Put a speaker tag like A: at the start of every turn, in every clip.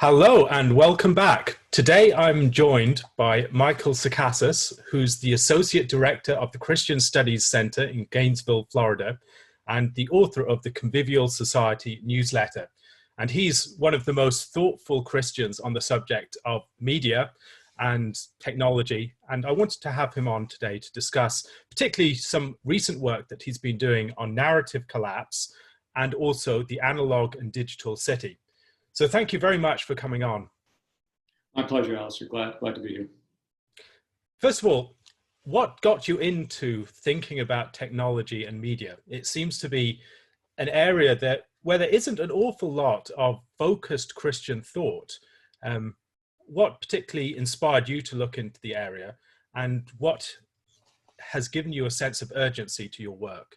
A: Hello and welcome back. Today I'm joined by Michael Sacasas, who's the Associate Director of the Christian Studies Center in Gainesville, Florida, and the author of the Convivial Society newsletter. And he's one of the most thoughtful Christians on the subject of media and technology. And I wanted to have him on today to discuss particularly some recent work that he's been doing on narrative collapse and also the analog and digital city. So thank you very much for coming on.
B: My pleasure, Alistair. Glad to be here.
A: First of all, what got you into thinking about technology and media? It seems to be an area where there isn't an awful lot of focused Christian thought. What particularly inspired you to look into the area, and what has given you a sense of urgency to your work?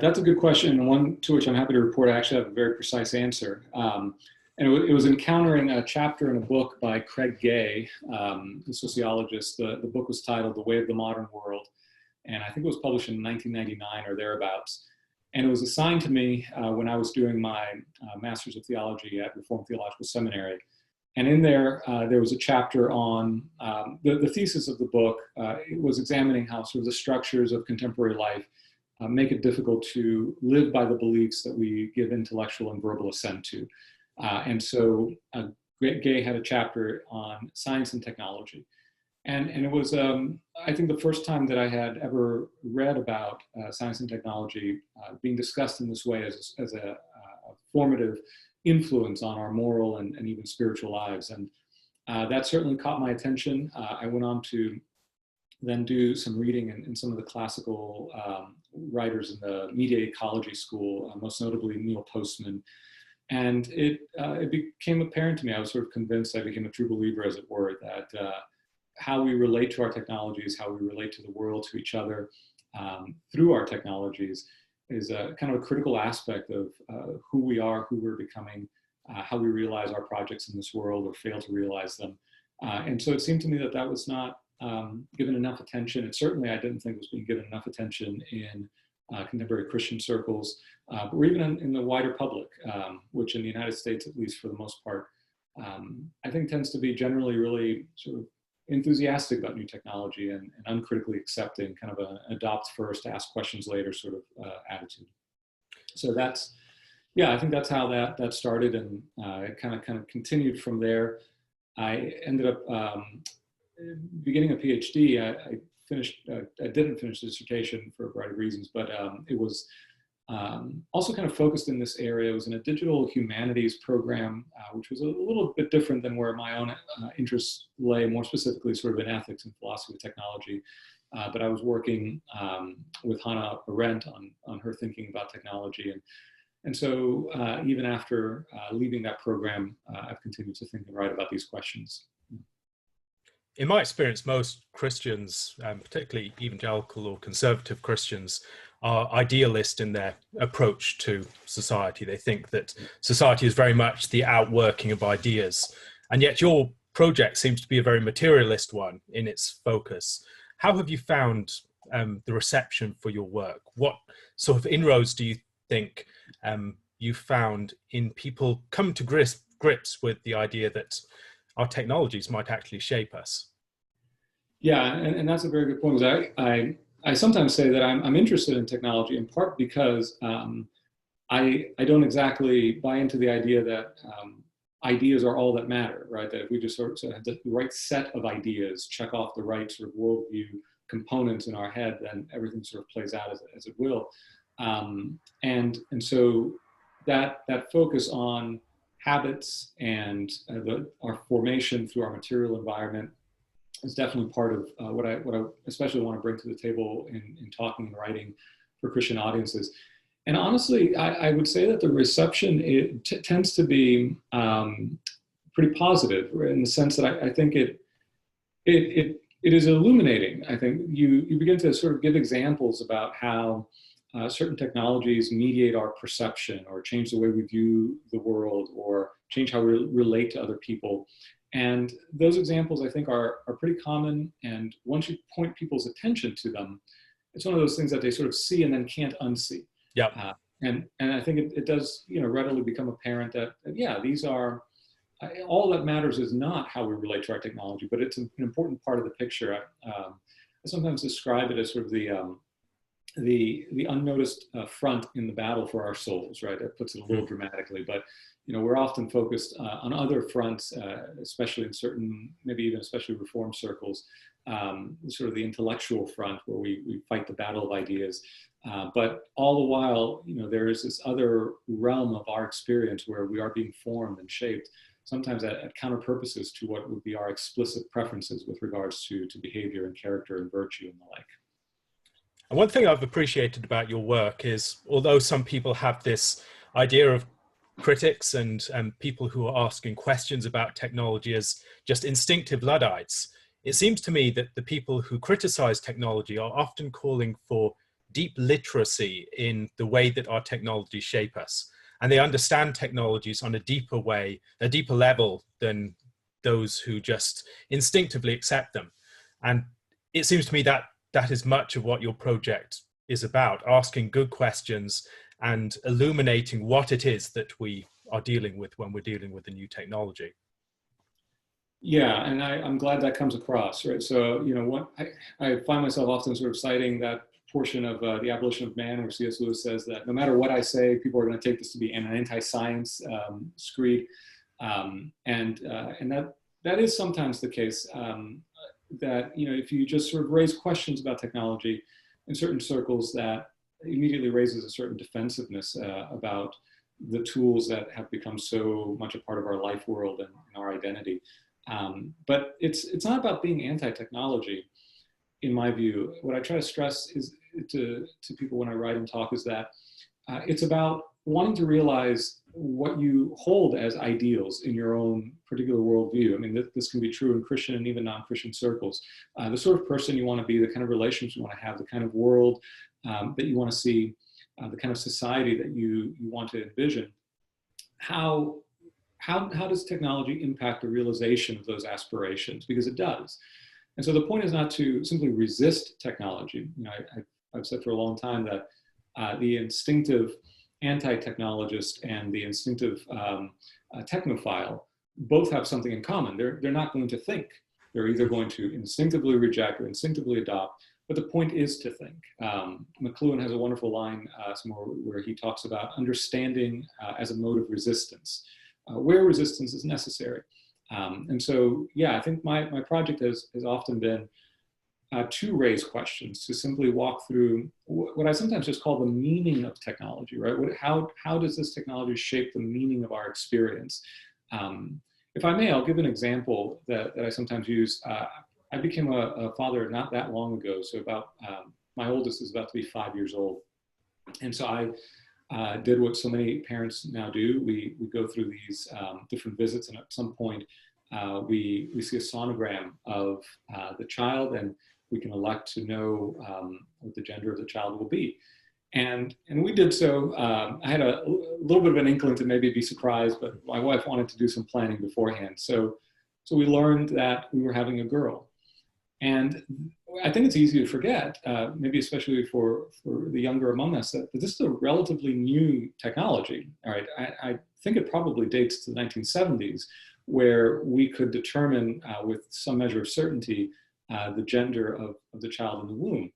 B: That's a good question, and one to which I'm happy to report I actually have a very precise answer. And it was encountering a chapter in a book by Craig Gay, the sociologist. The book was titled The Way of the Modern World, and I think it was published in 1999 or thereabouts. And it was assigned to me when I was doing my Master's of Theology at Reformed Theological Seminary. And in there, there was a chapter on the thesis of the book. It was examining how sort of the structures of contemporary life make it difficult to live by the beliefs that we give intellectual and verbal assent to. And so Gay had a chapter on science and technology. And it was, I think, the first time that I had ever read about science and technology being discussed in this way as a formative influence on our moral and even spiritual lives. And that certainly caught my attention. I went on to then do some reading in some of the classical writers in the media ecology school, most notably Neil Postman. And it became apparent to me, I was sort of convinced, I became a true believer, as it were, that how we relate to our technologies, how we relate to the world, to each other, through our technologies is a kind of a critical aspect of who we are, who we're becoming, how we realize our projects in this world or fail to realize them. And so it seemed to me that that was not given enough attention, and certainly I didn't think was being given enough attention in contemporary Christian circles, or even in the wider public, which in the United States, at least for the most part, I think tends to be generally really sort of enthusiastic about new technology and uncritically accepting, kind of an adopt first, ask questions later sort of attitude. So that's, yeah, I think that's how that started, and it kind of continued from there. I ended up beginning a PhD. I didn't finish the dissertation for a variety of reasons, but it was also kind of focused in this area. It was in a digital humanities program, which was a little bit different than where my own interests lay, more specifically sort of in ethics and philosophy of technology. But I was working with Hannah Arendt on her thinking about technology. And so even after leaving that program, I've continued to think and write about these questions.
A: In my experience, most Christians, particularly evangelical or conservative Christians, are idealist in their approach to society. They think that society is very much the outworking of ideas. And yet your project seems to be a very materialist one in its focus. How have you found the reception for your work? What sort of inroads do you think you found in people come to grips with the idea that our technologies might actually shape us?
B: Yeah, and that's a very good point. I sometimes say that I'm interested in technology in part because I don't exactly buy into the idea that ideas are all that matter, right? That if we just sort of have the right set of ideas, check off the right sort of worldview components in our head, then everything sort of plays out as it will. And so that focus on habits and our formation through our material environment is definitely part of what I especially want to bring to the table in talking and writing for Christian audiences. And honestly, I would say that the reception tends to be pretty positive, in the sense that I think it is illuminating. I think you begin to sort of give examples about how certain technologies mediate our perception or change the way we view the world or change how we relate to other people. And those examples, I think, are pretty common. And once you point people's attention to them, it's one of those things that they sort of see and then can't unsee.
A: Yeah.
B: And I think it does, readily become apparent that, yeah, these are all that matters is not how we relate to our technology, but it's an important part of the picture. I sometimes describe it as sort of the unnoticed front in the battle for our souls, right? That puts it a little dramatically, but we're often focused on other fronts, especially in certain, maybe even especially reform circles, sort of the intellectual front where we fight the battle of ideas. But all the while, there is this other realm of our experience where we are being formed and shaped, sometimes at counter purposes to what would be our explicit preferences with regards to behavior and character and virtue and the like.
A: And one thing I've appreciated about your work is, although some people have this idea of critics and people who are asking questions about technology as just instinctive Luddites, it seems to me that the people who criticize technology are often calling for deep literacy in the way that our technologies shape us. And they understand technologies on a deeper way, a deeper level than those who just instinctively accept them. And it seems to me that that is much of what your project is about, asking good questions and illuminating what it is that we are dealing with when we're dealing with a new technology.
B: Yeah, and I'm glad that comes across, right? So, what I find myself often sort of citing that portion of The Abolition of Man, where C.S. Lewis says that no matter what I say, people are going to take this to be an anti-science screed, and that is sometimes the case. That if you just sort of raise questions about technology in certain circles, that immediately raises a certain defensiveness about the tools that have become so much a part of our life world and our identity. But it's not about being anti-technology, in my view. What I try to stress is to people when I write and talk is that it's about wanting to realize what you hold as ideals in your own particular worldview. I mean, this can be true in Christian and even non-Christian circles. The sort of person you want to be, the kind of relations you want to have, the kind of world that you want to see, the kind of society that you want to envision. How does technology impact the realization of those aspirations? Because it does. And so the point is not to simply resist technology. I've said for a long time that the instinctive anti-technologist and the instinctive technophile both have something in common. They're not going to think. They're either going to instinctively reject or instinctively adopt, but the point is to think. McLuhan has a wonderful line somewhere where he talks about understanding as a mode of resistance, where resistance is necessary. And so, yeah, I think my project has often been to raise questions, to simply walk through what I sometimes just call the meaning of technology, right? How does this technology shape the meaning of our experience? If I may, I'll give an example that I sometimes use. I became a father not that long ago, so about, my oldest is about to be 5 years old. And so I did what so many parents now do. We go through these different visits, and at some point we see a sonogram of the child, and we can elect to know what the gender of the child will be. And we did so. I had a little bit of an inkling to maybe be surprised, but my wife wanted to do some planning beforehand. So we learned that we were having a girl. And I think it's easy to forget, maybe especially for the younger among us, that this is a relatively new technology. All right, I think it probably dates to the 1970s, where we could determine with some measure of certainty the gender of the child in the womb.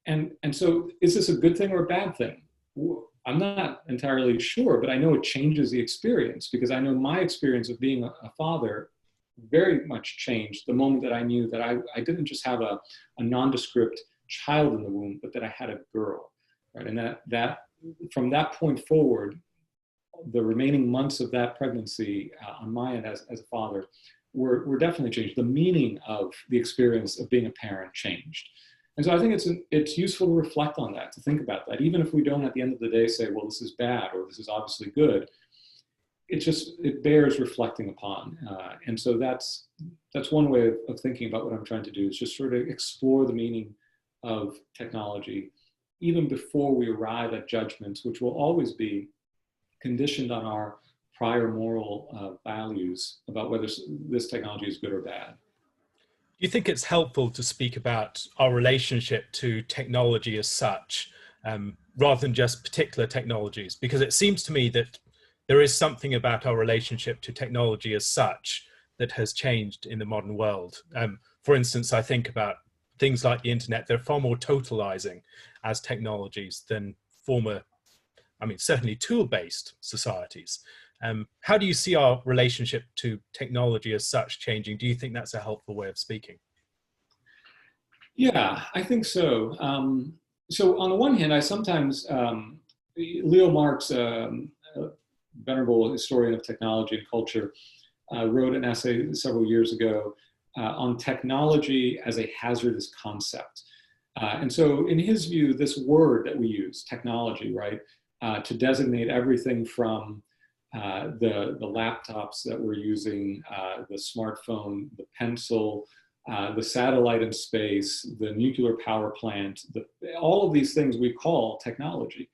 B: And so is this a good thing or a bad thing? I'm not entirely sure, but I know it changes the experience, because I know my experience of being a father very much changed the moment that I knew that I didn't just have a nondescript child in the womb, but that I had a girl, right? And that from that point forward, the remaining months of that pregnancy on my end as a father were definitely changed. The meaning of the experience of being a parent changed. And so I think it's useful to reflect on that, to think about that, even if we don't at the end of the day say, well, this is bad or this is obviously good. It bears reflecting upon. And so that's one way of thinking about what I'm trying to do, is just sort of explore the meaning of technology, even before we arrive at judgments, which will always be conditioned on our prior moral values about whether this technology is good or bad.
A: Do you think it's helpful to speak about our relationship to technology as such, rather than just particular technologies? Because it seems to me that there is something about our relationship to technology as such that has changed in the modern world. For instance, I think about things like the internet. They're far more totalizing as technologies than former, I mean, certainly tool-based societies. How do you see our relationship to technology as such changing? Do you think that's a helpful way of speaking?
B: Yeah, I think so. So on the one hand, I sometimes, Leo Marx, a venerable historian of technology and culture, wrote an essay several years ago on technology as a hazardous concept. And so in his view, this word that we use, technology, right, to designate everything from the laptops that we're using, the smartphone, the pencil, the satellite in space, the nuclear power plant, all of these things we call technology.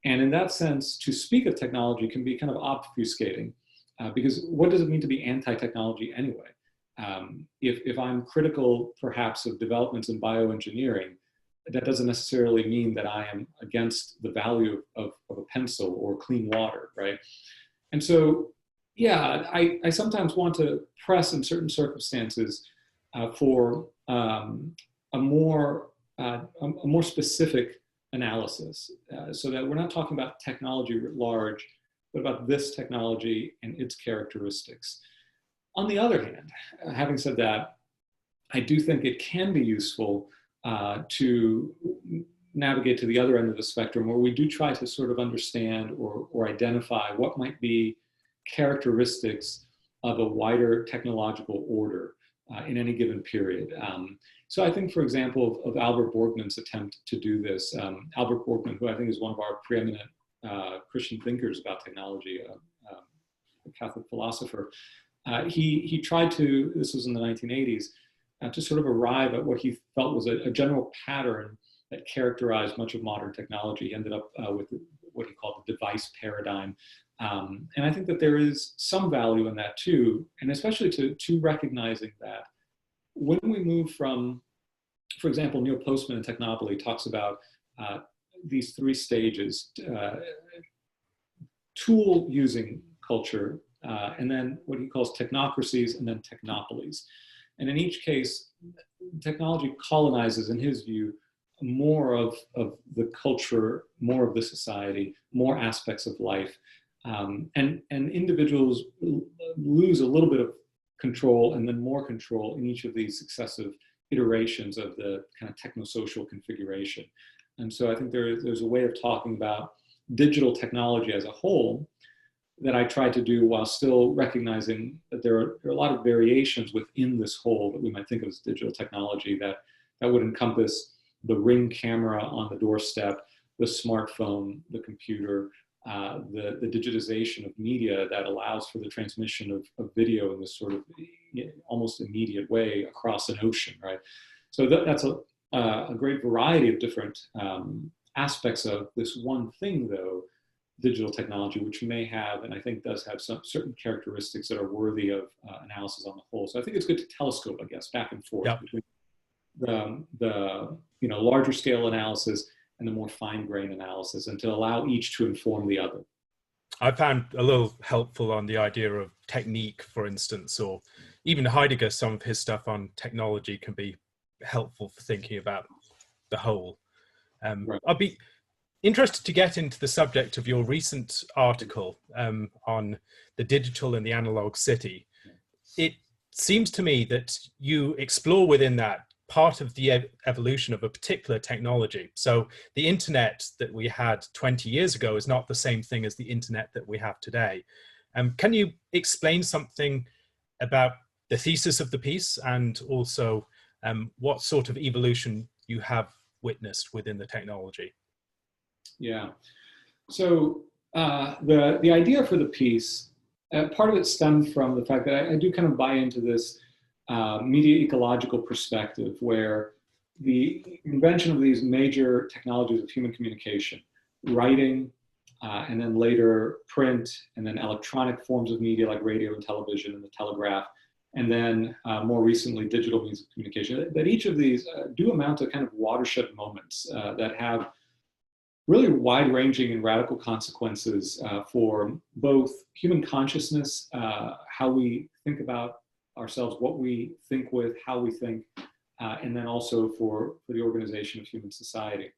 B: And in that sense, to speak of technology can be kind of obfuscating, because what does it mean to be anti-technology anyway? If I'm critical, perhaps, of developments in bioengineering, that doesn't necessarily mean that I am against the value of a pencil or clean water, right? And so, yeah, I sometimes want to press in certain circumstances for a more specific analysis, so that we're not talking about technology writ large, but about this technology and its characteristics. On the other hand, having said that, I do think it can be useful to navigate to the other end of the spectrum, where we do try to sort of understand or identify what might be characteristics of a wider technological order in any given period. So I think, for example, of Albert Borgmann's attempt to do this. Albert Borgmann, who I think is one of our preeminent Christian thinkers about technology, a Catholic philosopher, he tried to, this was in the 1980s, to sort of arrive at what he felt was a general pattern that characterized much of modern technology. He ended up with what he called the device paradigm. And I think that there is some value in that too, and especially to recognizing that when we move from, for example, Neil Postman in Technopoly talks about these three stages: tool using culture, and then what he calls technocracies, and then technopolies. And in each case, technology colonizes, in his view, more of the culture, more of the society, more aspects of life. And individuals lose a little bit of control and then more control in each of these successive iterations of the kind of technosocial configuration. And so I think there's a way of talking about digital technology as a whole that I try to do while still recognizing that there are a lot of variations within this whole that we might think of as digital technology that would encompass the Ring camera on the doorstep, the smartphone, the computer, the digitization of media that allows for the transmission of video in this sort of almost immediate way across an ocean, right? So that's a great variety of different aspects of this one thing, though, digital technology, which may have, and I think does have some certain characteristics that are worthy of analysis on the whole. So I think it's good to telescope, I guess, back and forth between the larger scale analysis and the more fine-grained analysis, and to allow each to inform the other.
A: I found a little helpful on the idea of technique, for instance, or even Heidegger, some of his stuff on technology can be helpful for thinking about the whole.
B: Right.
A: I'd be interested to get into the subject of your recent article on the digital and the analog city. It seems to me that you explore within that part of the evolution of a particular technology. So the internet that we had 20 years ago is not the same thing as the internet that we have today. Can you explain something about the thesis of the piece, and also what sort of evolution you have witnessed within the technology?
B: Yeah. So the idea for the piece, part of it stemmed from the fact that I do kind of buy into this media ecological perspective, where the invention of these major technologies of human communication, writing, and then later print, and then electronic forms of media like radio and television and the telegraph, and then more recently digital means of communication, that each of these do amount to kind of watershed moments that have really wide-ranging and radical consequences for both human consciousness, how we think about ourselves, what we think with, how we think, and then also for the organization of human society.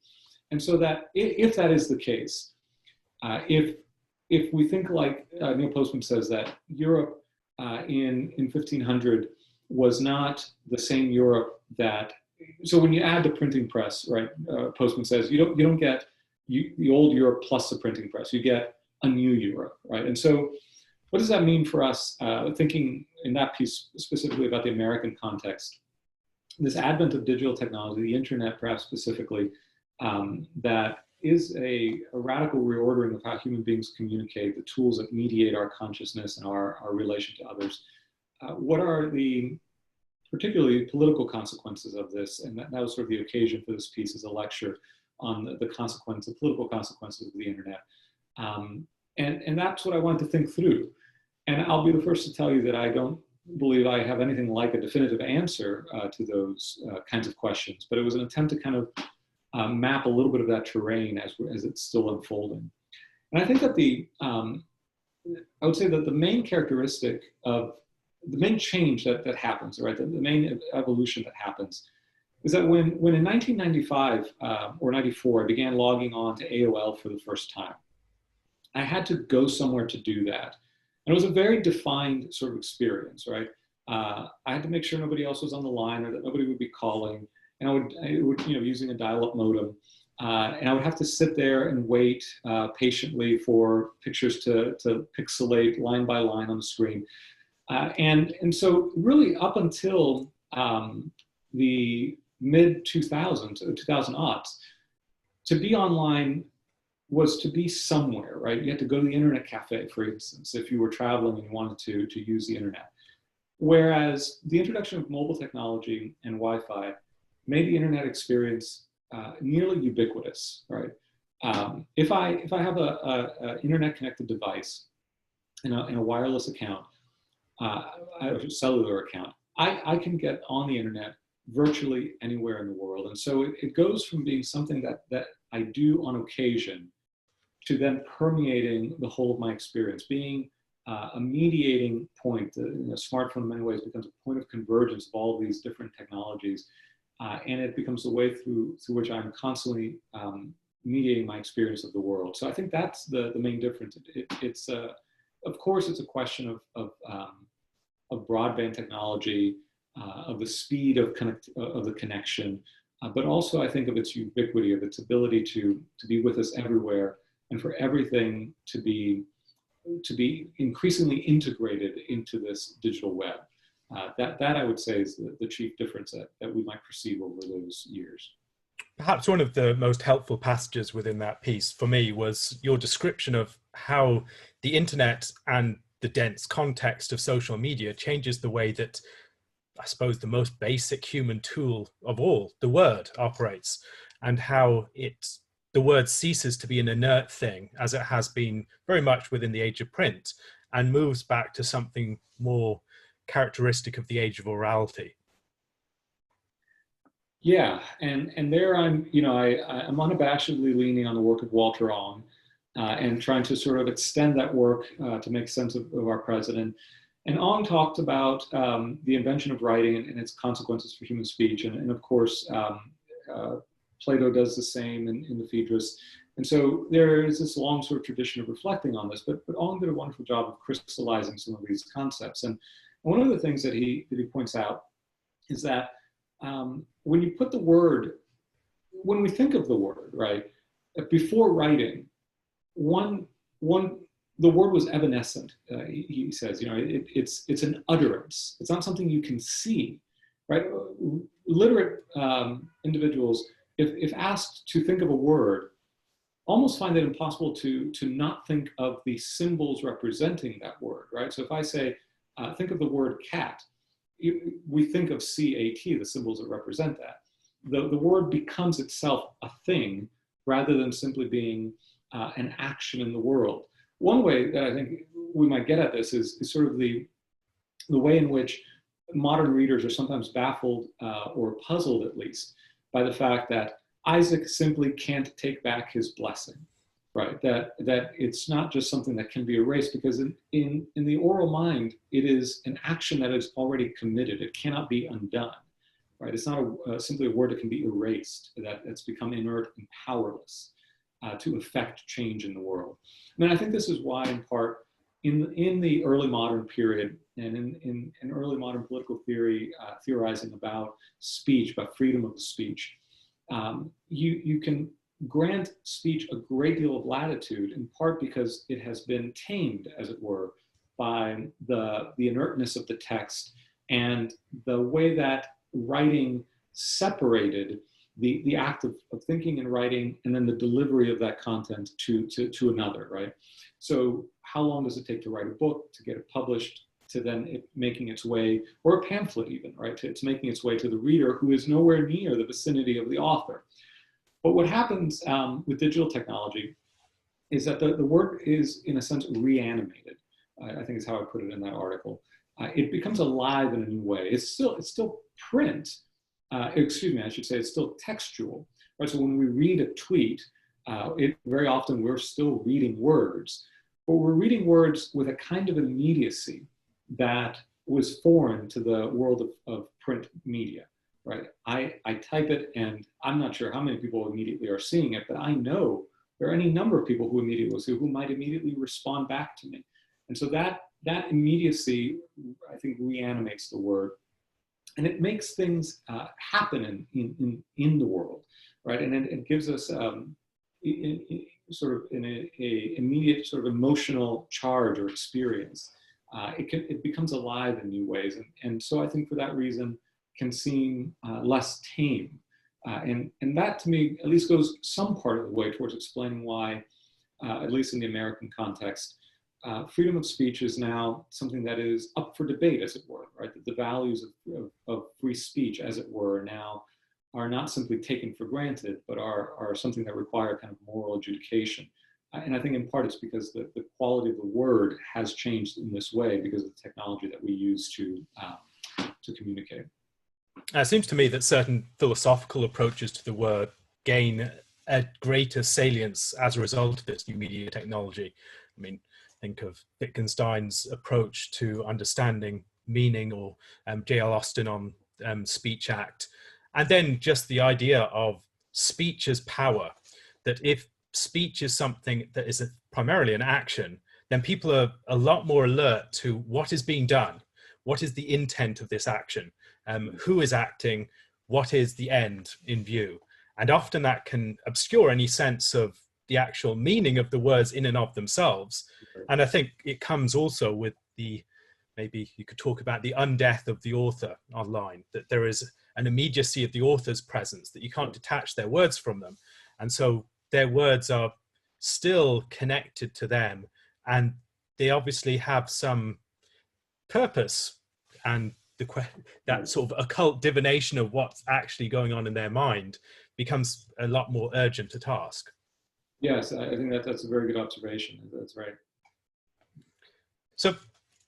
B: And so that if that is the case, if we think like Neil Postman says that Europe in 1500 was not the same Europe that, so when you add the printing press, right, Postman says you don't get the old Europe plus the printing press, you get a new Europe, right? And so what does that mean for us, thinking in that piece specifically about the American context? This advent of digital technology, the internet perhaps specifically, that is a radical reordering of how human beings communicate, the tools that mediate our consciousness and our relation to others. What are the particularly political consequences of this? And that was sort of the occasion for this piece, is a lecture on the political consequences of the internet. And that's what I wanted to think through. And I'll be the first to tell you that I don't believe I have anything like a definitive answer to those kinds of questions, but it was an attempt to kind of map a little bit of that terrain as it's still unfolding. And I think that I would say that the main characteristic of the main change that happens, right, the main evolution that happens, is that when in 1995 or 94, I began logging on to AOL for the first time, I had to go somewhere to do that. And it was a very defined sort of experience, right? I had to make sure nobody else was on the line or that nobody would be calling. And I would using a dial-up modem. And I would have to sit there and wait patiently for pictures to pixelate line by line on the screen. And so really up until the mid 2000s, 2000-aughts, to be online was to be somewhere, right? You had to go to the internet cafe, for instance, if you were traveling and you wanted to use the internet. Whereas the introduction of mobile technology and Wi-Fi made the internet experience nearly ubiquitous, right? If I have a internet-connected device and a wireless account, a cellular account, I can get on the internet virtually anywhere in the world. And so it goes from being something that I do on occasion to then permeating the whole of my experience, being a mediating point. A smartphone in many ways becomes a point of convergence of all of these different technologies. And it becomes the way through which I'm constantly mediating my experience of the world. So I think that's the main difference. It's of course, it's a question of broadband technology, of the speed of the connection, but also I think of its ubiquity, of its ability to be with us everywhere, and for everything to be increasingly integrated into this digital web. That I would say is the chief difference that we might perceive over those years.
A: Perhaps one of the most helpful passages within that piece for me was your description of how the internet and the dense context of social media changes the way that, I suppose, the most basic human tool of all, the word, operates, and how the word ceases to be an inert thing, as it has been very much within the age of print, and moves back to something more characteristic of the age of orality.
B: Yeah, and there I'm unabashedly leaning on the work of Walter Ong, and trying to sort of extend that work to make sense of our present. And Ong talked about the invention of writing and its consequences for human speech, and of course Plato does the same in the Phaedrus. And so there is this long sort of tradition of reflecting on this, but Ong did a wonderful job of crystallizing some of these concepts. And one of the things that he points out is that when you put the word, when we think of the word, right, before writing, the word was evanescent. He says, it's an utterance. It's not something you can see, right? Literate individuals, if asked to think of a word, almost find it impossible to not think of the symbols representing that word, right? So if I say, think of the word cat, we think of CAT, the symbols that represent that. The word becomes itself a thing rather than simply being an action in the world. One way that I think we might get at this is sort of the way in which modern readers are sometimes baffled or puzzled, at least, by the fact that Isaac simply can't take back his blessing, right? That it's not just something that can be erased, because in the oral mind, it is an action that is already committed. It cannot be undone, right? It's not simply a word that can be erased, that's become inert and powerless to affect change in the world. And I think this is why, in part, in the early modern period and in early modern political theory, theorizing about speech, about freedom of speech, you can grant speech a great deal of latitude, in part because it has been tamed, as it were, by the inertness of the text and the way that writing separated the act of thinking and writing, and then the delivery of that content to another, right? So how long does it take to write a book, to get it published, to then it making its way, or a pamphlet even, right? It's making its way to the reader, who is nowhere near the vicinity of the author. But what happens with digital technology is that the work is, in a sense, reanimated. I think is how I put it in that article. It becomes alive in a new way. It's still print. Excuse me, I should say it's still textual. Right? So when we read a tweet, very often we're still reading words, but we're reading words with a kind of immediacy that was foreign to the world of print media. Right? I type it, and I'm not sure how many people immediately are seeing it, but I know there are any number of people who immediately will see, who might immediately respond back to me. And so that immediacy, I think, reanimates the word, and it makes things happen in the world, right? And it gives us sort of an immediate sort of emotional charge or experience. It becomes alive in new ways, and so I think for that reason can seem less tame, and that to me at least goes some part of the way towards explaining why, at least in the American context, freedom of speech is now something that is up for debate, as it were, right? That the values of free speech, as it were, now are not simply taken for granted, but are something that require kind of moral adjudication. And I think in part it's because the quality of the word has changed in this way because of the technology that we use to communicate.
A: It seems to me that certain philosophical approaches to the word gain a greater salience as a result of this new media technology. I mean, think of Wittgenstein's approach to understanding meaning, or J.L. Austin on Speech Act, and then just the idea of speech as power, that if speech is something that is primarily an action, then people are a lot more alert to what is being done, what is the intent of this action, who is acting, what is the end in view. And often that can obscure any sense of the actual meaning of the words in and of themselves. And I think it comes also with maybe you could talk about the undeath of the author online, that there is an immediacy of the author's presence, that you can't detach their words from them. And so their words are still connected to them, and they obviously have some purpose, and that sort of occult divination of what's actually going on in their mind becomes a lot more urgent a task.
B: Yes, I think that's a very good observation. That's right.
A: So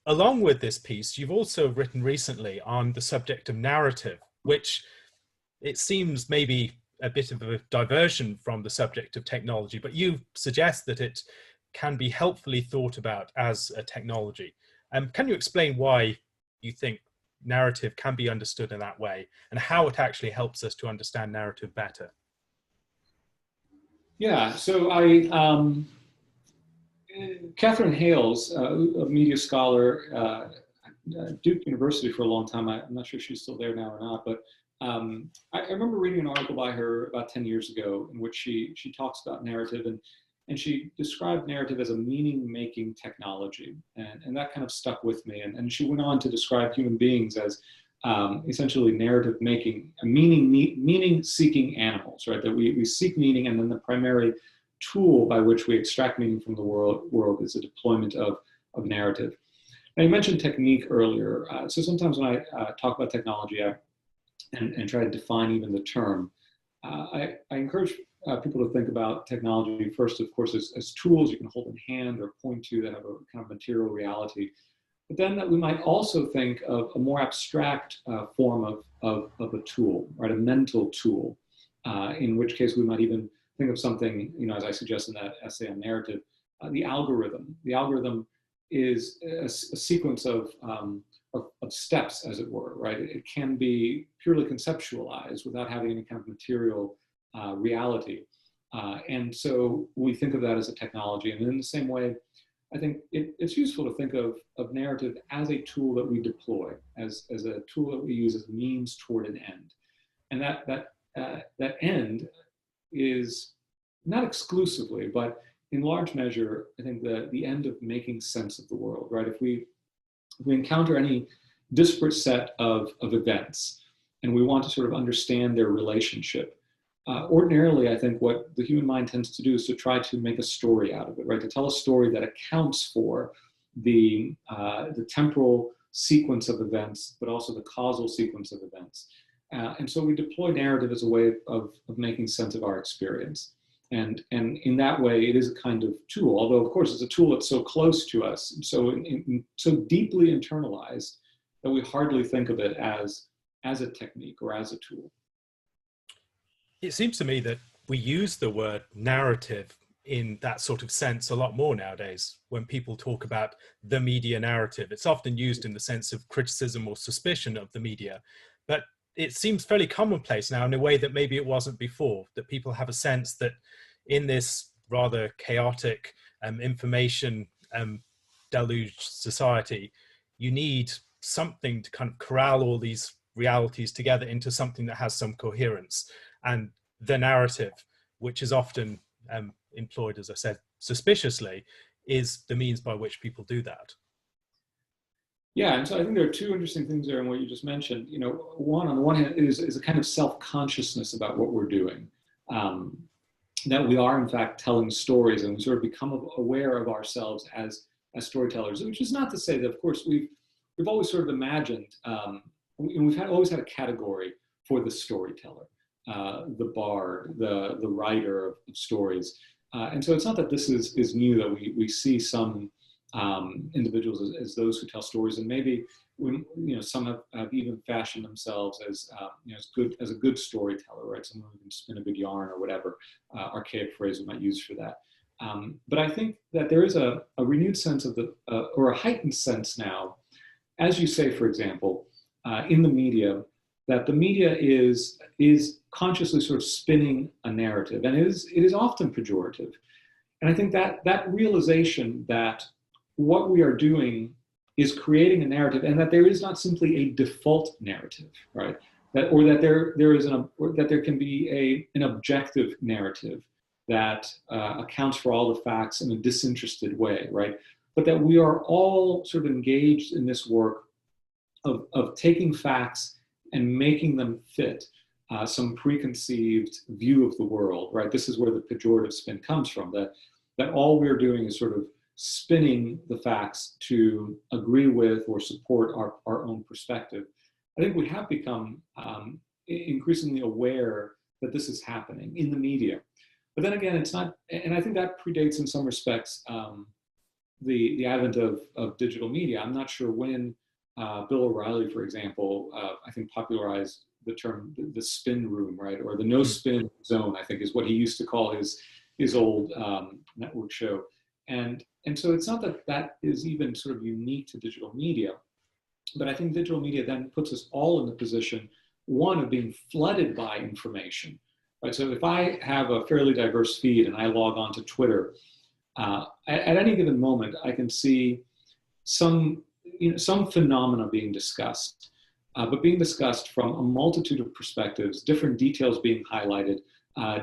A: along with this piece, you've also written recently on the subject of narrative, which it seems maybe a bit of a diversion from the subject of technology, but you suggest that it can be helpfully thought about as a technology. Can you explain why you think narrative can be understood in that way, and how it actually helps us to understand narrative better?
B: Yeah, so Catherine Hales, a media scholar, Duke University for a long time. I'm not sure if she's still there now or not, but I remember reading an article by her about 10 years ago in which she talks about narrative, and she described narrative as a meaning-making technology, and that kind of stuck with me. And she went on to describe human beings as essentially narrative-making, meaning-seeking animals, right? That we seek meaning, and then the primary tool by which we extract meaning from the world is a deployment of narrative. Now, you mentioned technique earlier. So sometimes when I talk about technology and try to define even the term, I encourage people to think about technology first, of course, as tools you can hold in hand or point to that have a kind of material reality. But then that we might also think of a more abstract form of a tool, right? A mental tool in which case we might even think of something, as I suggest in that essay on narrative, the algorithm. The algorithm is a sequence of steps, as it were, right? It can be purely conceptualized without having any kind of material reality. And so we think of that as a technology. And in the same way, I think it's useful to think of narrative as a tool that we deploy, as a tool that we use as a means toward an end. And that end is not exclusively, but in large measure, I think the end of making sense of the world, right? If we encounter any disparate set of events and we want to sort of understand their relationship, ordinarily, I think what the human mind tends to do is to try to make a story out of it, right? To tell a story that accounts for the temporal sequence of events, but also the causal sequence of events. And so we deploy narrative as a way of making sense of our experience. And in that way, it is a kind of tool, although of course it's a tool that's so close to us, so deeply internalized that we hardly think of it as a technique or as a tool.
A: It seems to me that we use the word narrative in that sort of sense a lot more nowadays. When people talk about the media narrative, it's often used in the sense of criticism or suspicion of the media, but it seems fairly commonplace now in a way that maybe it wasn't before, that people have a sense that in this rather chaotic information deluged society, you need something to kind of corral all these realities together into something that has some coherence. And the narrative, which is often employed, as I said, suspiciously, is the means by which people do that.
B: Yeah, and so I think there are two interesting things there in what you just mentioned. One, on the one hand, is a kind of self-consciousness about what we're doing. That we are, in fact, telling stories, and we sort of become aware of ourselves as storytellers, which is not to say that, of course, we've always sort of imagined, we've always had a category for the storyteller, the bard, the writer of stories. And so it's not that this is new, that we see some individuals as those who tell stories, and maybe some have even fashioned themselves as as a good storyteller, right? Someone who can spin a good yarn or whatever archaic phrase we might use for that. But I think that there is a renewed sense of or a heightened sense now, as you say, for example, in the media, that the media is consciously sort of spinning a narrative, and it is often pejorative. And I think that realization that what we are doing is creating a narrative, and that there is not simply a default narrative, right? That there can be an objective narrative that accounts for all the facts in a disinterested way, right? But that we are all sort of engaged in this work of taking facts and making them fit some preconceived view of the world, right? This is where the pejorative spin comes from, that all we're doing is sort of spinning the facts to agree with or support our own perspective. I think we have become increasingly aware that this is happening in the media. But then again, it's not, and I think that predates in some respects the advent of digital media. I'm not sure when Bill O'Reilly, for example, I think popularized the term the spin room, right? Or the no spin zone, I think is what he used to call his old network show. And so it's not that is even sort of unique to digital media, but I think digital media then puts us all in the position, one, of being flooded by information, right? So if I have a fairly diverse feed and I log on to Twitter, at any given moment, I can see some phenomena being discussed, but being discussed from a multitude of perspectives, different details being highlighted,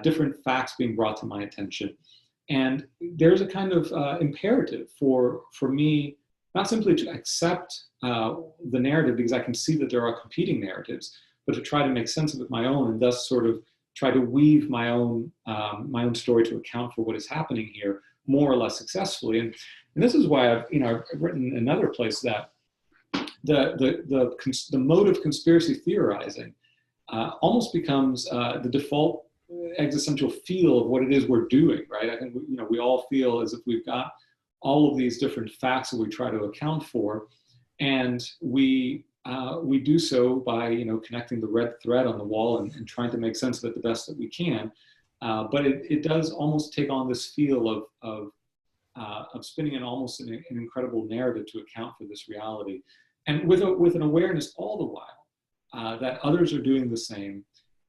B: different facts being brought to my attention. And there's a kind of imperative for me, not simply to accept the narrative because I can see that there are competing narratives, but to try to make sense of it my own, and thus sort of try to weave my own story to account for what is happening here more or less successfully. And this is why I've written in another place that the mode of conspiracy theorizing almost becomes the default existential feel of what it is we're doing, right? I think we all feel as if we've got all of these different facts that we try to account for, and we we do so by, connecting the red thread on the wall and trying to make sense of it the best that we can. But it does almost take on this feel of spinning in almost an incredible narrative to account for this reality. And with an awareness all the while that others are doing the same,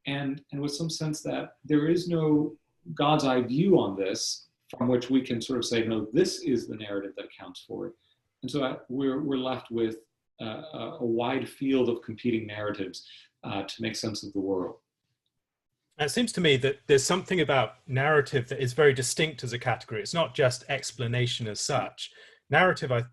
B: and with some sense that there is no God's eye view on this from which we can sort of say, no, this is the narrative that accounts for it. And so we're left with a wide field of competing narratives to make sense of the world.
A: It seems to me that there's something about narrative that is very distinct as a category. It's not just explanation as such. Narrative, at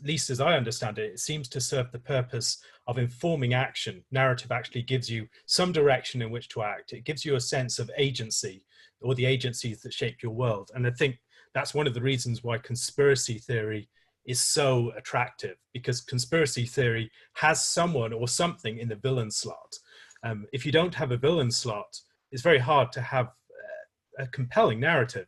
A: least as I understand it, it seems to serve the purpose of informing action. Narrative actually gives you some direction in which to act. It gives you a sense of agency, or the agencies that shape your world. And I think that's one of the reasons why conspiracy theory is so attractive, because conspiracy theory has someone or something in the villain slot. If you don't have a villain slot, it's very hard to have a compelling narrative.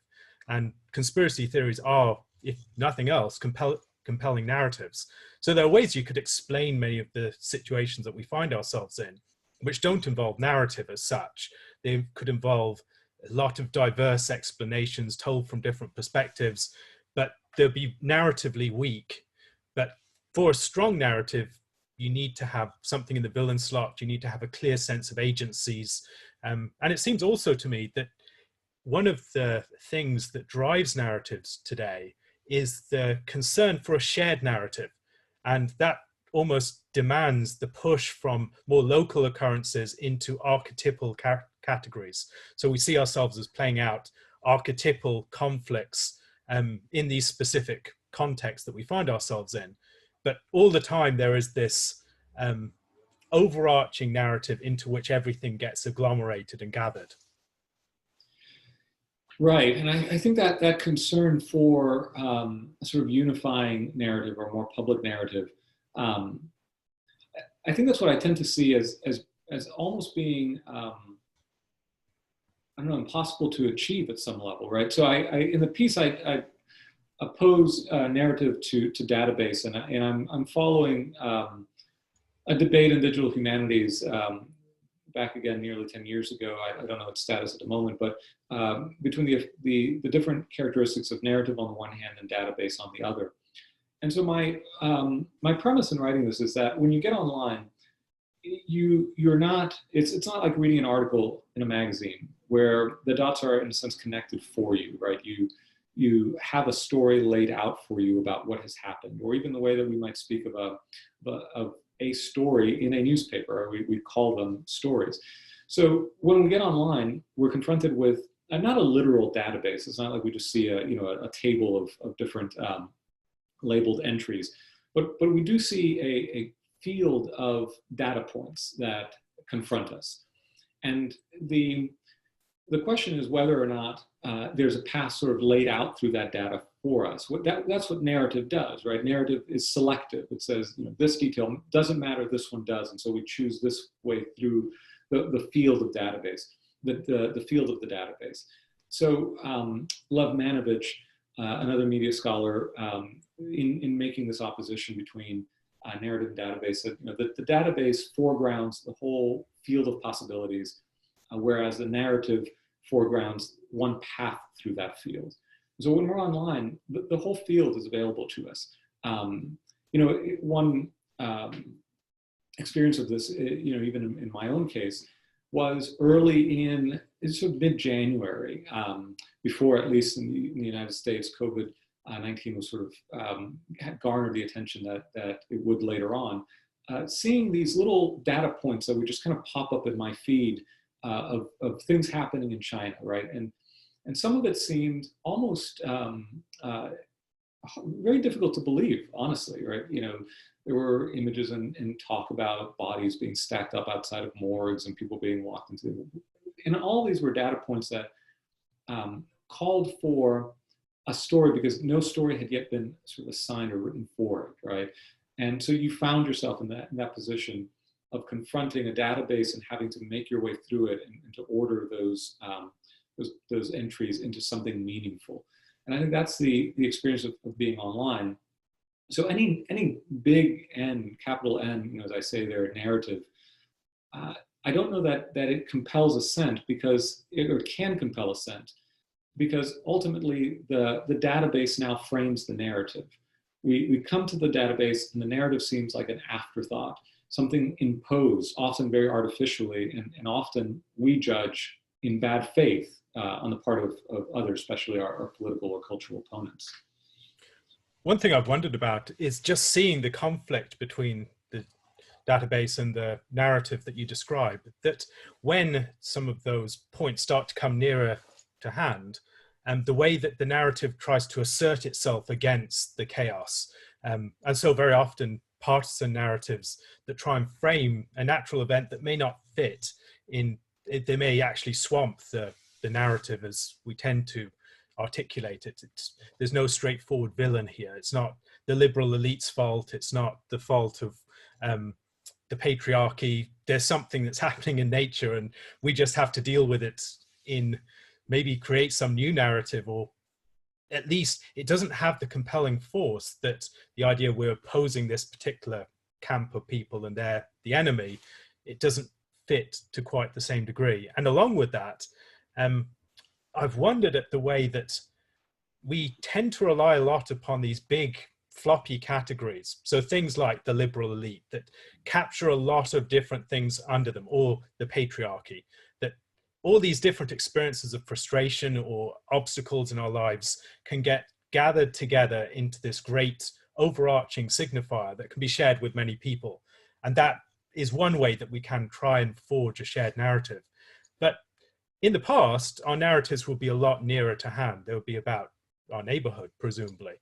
A: And conspiracy theories are, if nothing else, compelling narratives. So there are ways you could explain many of the situations that we find ourselves in, which don't involve narrative as such. They could involve a lot of diverse explanations told from different perspectives, but they'll be narratively weak. But for a strong narrative, you need to have something in the villain slot. You need to have a clear sense of agencies. And it seems also to me that one of the things that drives narratives today is the concern for a shared narrative. And that almost demands the push from more local occurrences into archetypal categories. So we see ourselves as playing out archetypal conflicts in these specific contexts that we find ourselves in. But all the time there is this overarching narrative into which everything gets agglomerated and gathered.
B: Right, and I think that concern for a sort of unifying narrative or more public narrative, I think that's what I tend to see as almost being, I don't know, impossible to achieve at some level, right? So in the piece, I oppose narrative to database, and I'm following a debate in digital humanities back again nearly 10 years ago. I don't know its status at the moment, but between the different characteristics of narrative on the one hand and database on the other. And so my premise in writing this is that when you get online, you're not, it's not like reading an article in a magazine where the dots are in a sense connected for you, right? You have a story laid out for you about what has happened, or even the way that we might speak of a story in a newspaper. We call them stories. So when we get online, we're confronted with not a literal database. It's not like we just see a table of different labeled entries, but we do see a field of data points that confront us. And the question is whether or not there's a path sort of laid out through that data for us. That's what narrative does, right? Narrative is selective. It says, this detail doesn't matter, this one does. And so we choose this way through the field of database, the field of the database. So Lev Manovich, another media scholar, in making this opposition between narrative and database, said the database foregrounds the whole field of possibilities, whereas the narrative foregrounds one path through that field. So when we're online, the whole field is available to us. One experience of this, even in my own case, was early in sort of mid-January, before, at least in the United States, COVID-19 was sort of had garnered the attention that it would later on. Seeing these little data points that would just kind of pop up in my feed of things happening in China, right? And some of it seemed almost very difficult to believe, honestly, right? There were images and talk about bodies being stacked up outside of morgues and people being walked into. And all these were data points that called for a story, because no story had yet been sort of assigned or written for it, right? And so you found yourself in that position of confronting a database and having to make your way through it and to order those entries into something meaningful. And I think that's the experience of being online. So any big N, capital N, you know, as I say there, narrative, uh, I don't know that it compels assent because it or can compel assent because ultimately the database now frames the narrative. We come to the database and the narrative seems like an afterthought, something imposed, often very artificially, and often we judge in bad faith on the part of others, especially our political or cultural opponents.
A: One thing I've wondered about is just seeing the conflict between the database and the narrative that you describe, that when some of those points start to come nearer to hand, and the way that the narrative tries to assert itself against the chaos. And so very often partisan narratives that try and frame a natural event that may not fit in, they may actually swamp the narrative as we tend to articulate it. There's no straightforward villain here. It's not the liberal elite's fault. It's not the fault of the patriarchy. There's something that's happening in nature and we just have to deal with it in maybe create some new narrative, or at least it doesn't have the compelling force that the idea we're opposing this particular camp of people and they're the enemy, it doesn't fit to quite the same degree. And along with that, I've wondered at the way that we tend to rely a lot upon these big floppy categories. So things like the liberal elite that capture a lot of different things under them, or the patriarchy, that all these different experiences of frustration or obstacles in our lives can get gathered together into this great overarching signifier that can be shared with many people. And that is one way that we can try and forge a shared narrative. But in the past, our narratives will be a lot nearer to hand. They will be about our neighborhood, presumably.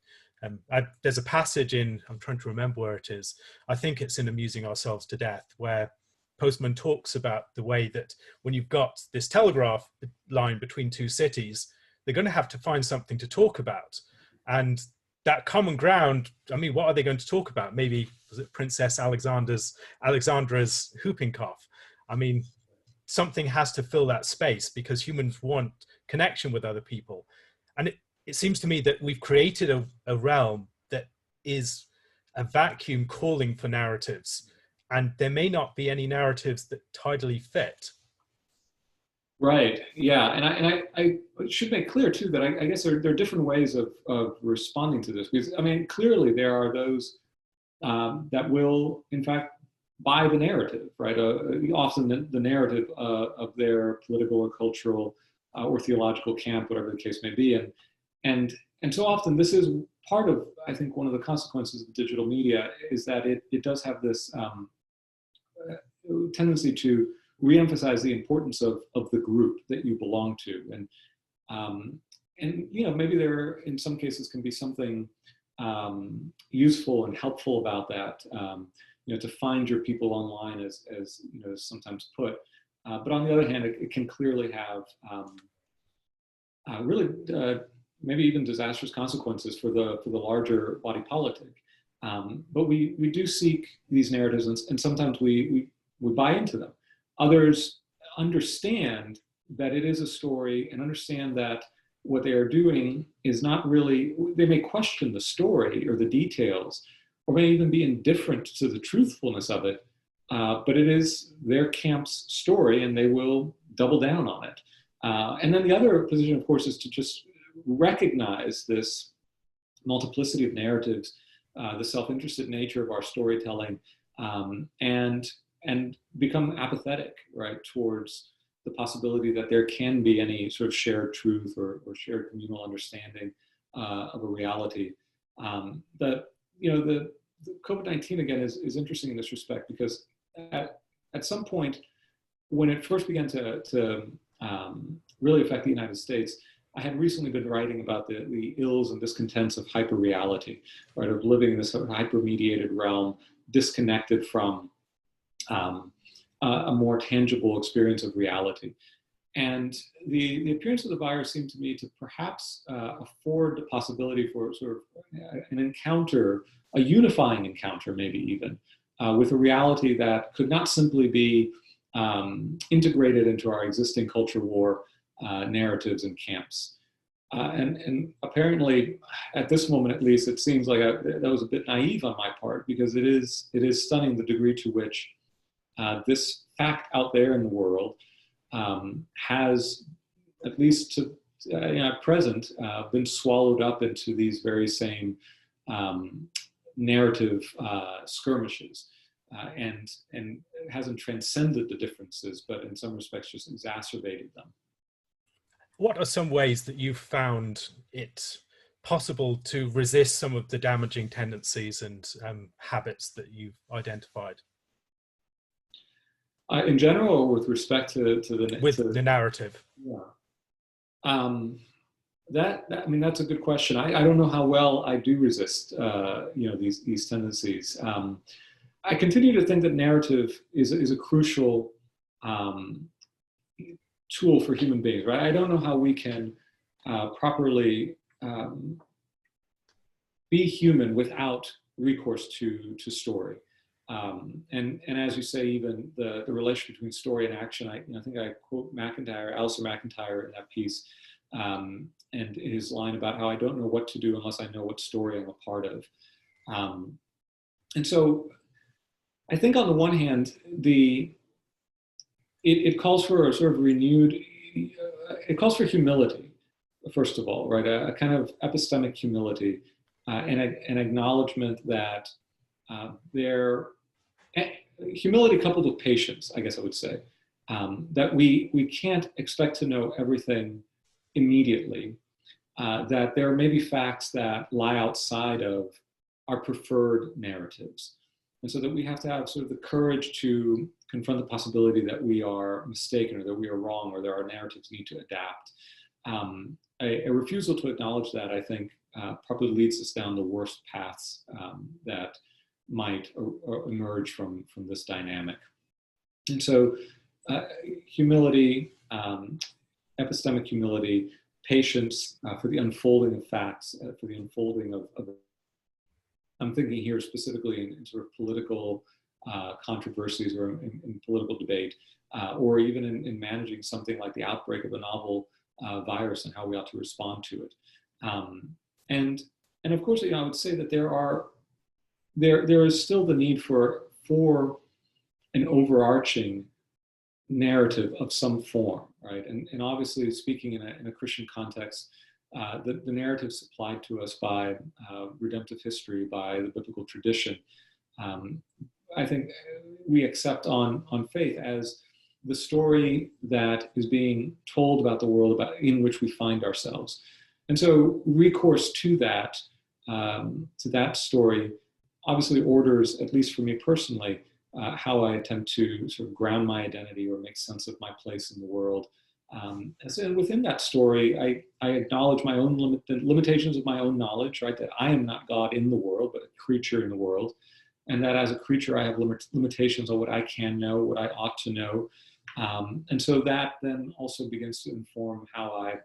A: There's a passage in, I'm trying to remember where it is, I think it's in Amusing Ourselves to Death, where Postman talks about the way that when you've got this telegraph line between two cities, they're going to have to find something to talk about. And that common ground, I mean, what are they going to talk about? Maybe, was it Princess Alexandra's whooping cough? I mean, something has to fill that space because humans want connection with other people. And it seems to me that we've created a realm that is a vacuum calling for narratives. And there may not be any narratives that tidily fit.
B: Right. Yeah. And I should make clear too that I guess there are different ways of responding to this, because I mean, clearly there are those that will in fact buy the narrative, right? Often the narrative of their political or cultural or theological camp, whatever the case may be. And so often this is part of, I think, one of the consequences of digital media is that it does have this tendency to reemphasize the importance of the group that you belong to. And you know, maybe there in some cases can be something useful and helpful about that, you know, to find your people online, as you know, is sometimes put. But on the other hand, it can clearly have really maybe even disastrous consequences for the larger body politic. But we do seek these narratives, and sometimes we buy into them. Others understand that it is a story and understand that what they are doing is not really, they may question the story or the details, or may even be indifferent to the truthfulness of it, but it is their camp's story and they will double down on it. And then the other position, of course, is to just recognize this multiplicity of narratives, the self-interested nature of our storytelling, and become apathetic, right, towards the possibility that there can be any sort of shared truth or shared communal understanding of a reality. You know, the COVID-19 again is interesting in this respect, because at some point when it first began to really affect the United States, I had recently been writing about the ills and discontents of hyperreality, right, of living in this sort of hyper-mediated realm, disconnected from a more tangible experience of reality. And the appearance of the virus seemed to me to perhaps afford the possibility for sort of an encounter, a unifying encounter maybe even, with a reality that could not simply be integrated into our existing culture war narratives and camps. And apparently, at this moment at least, it seems like that was a bit naive on my part, because it is stunning the degree to which this fact out there in the world has, at least to at present, been swallowed up into these very same um, narrative skirmishes, and hasn't transcended the differences, but in some respects just exacerbated them.
A: What are some ways that you've found it possible to resist some of the damaging tendencies and habits that you've identified?
B: In general, with respect to
A: the narrative.
B: Yeah. I mean, that's a good question. I don't know how well I do resist, these tendencies. I continue to think that narrative is a crucial tool for human beings, right? I don't know how we can properly be human without recourse to story. And as you say, even the relation between story and action, I think I quote Alistair McIntyre in that piece, and his line about how I don't know what to do unless I know what story I'm a part of. And so I think on the one hand, it calls for a sort of renewed, it calls for humility, first of all, right? A kind of epistemic humility, and an acknowledgement that humility coupled with patience, I guess I would say, that we can't expect to know everything immediately, that there may be facts that lie outside of our preferred narratives. And so that we have to have sort of the courage to confront the possibility that we are mistaken, or that we are wrong, or that our narratives need to adapt. A refusal to acknowledge that, I think, probably leads us down the worst paths that might emerge from this dynamic. And so humility, epistemic humility, patience for the unfolding of facts, for the unfolding of I'm thinking here specifically in sort of political controversies, or in political debate, or even in managing something like the outbreak of a novel virus and how we ought to respond to it. And of course, I would say that there is still the need for an overarching narrative of some form, right? And obviously, speaking in a Christian context, the narrative supplied to us by redemptive history, by the biblical tradition, I think we accept on faith as the story that is being told about the world in which we find ourselves. And so recourse to that story obviously orders, at least for me personally, how I attempt to sort of ground my identity or make sense of my place in the world. And so within that story, I acknowledge my own limitations of my own knowledge, right? That I am not God in the world, but a creature in the world. And that as a creature, I have limitations on what I can know, what I ought to know. And so that then also begins to inform how I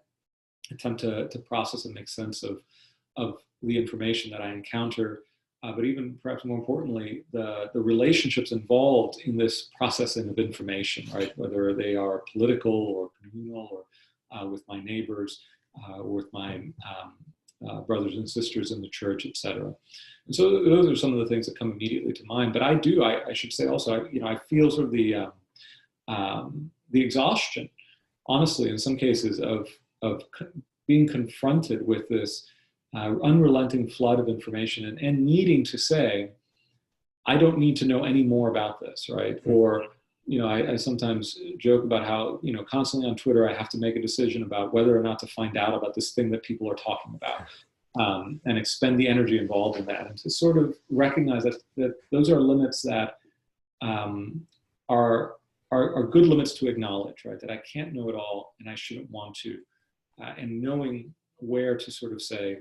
B: attempt to process and make sense of the information that I encounter. But even perhaps more importantly, the relationships involved in this processing of information, right? Whether they are political or communal, or with my neighbors, or with my brothers and sisters in the church, etc. And so those are some of the things that come immediately to mind. But I should say also, I feel sort of the exhaustion, honestly, in some cases, of being confronted with this unrelenting flood of information, and needing to say, I don't need to know any more about this, right? Or, I sometimes joke about how, constantly on Twitter, I have to make a decision about whether or not to find out about this thing that people are talking about, and expend the energy involved in that. And to sort of recognize that those are limits that are good limits to acknowledge, right? That I can't know it all, and I shouldn't want to. And knowing where to sort of say,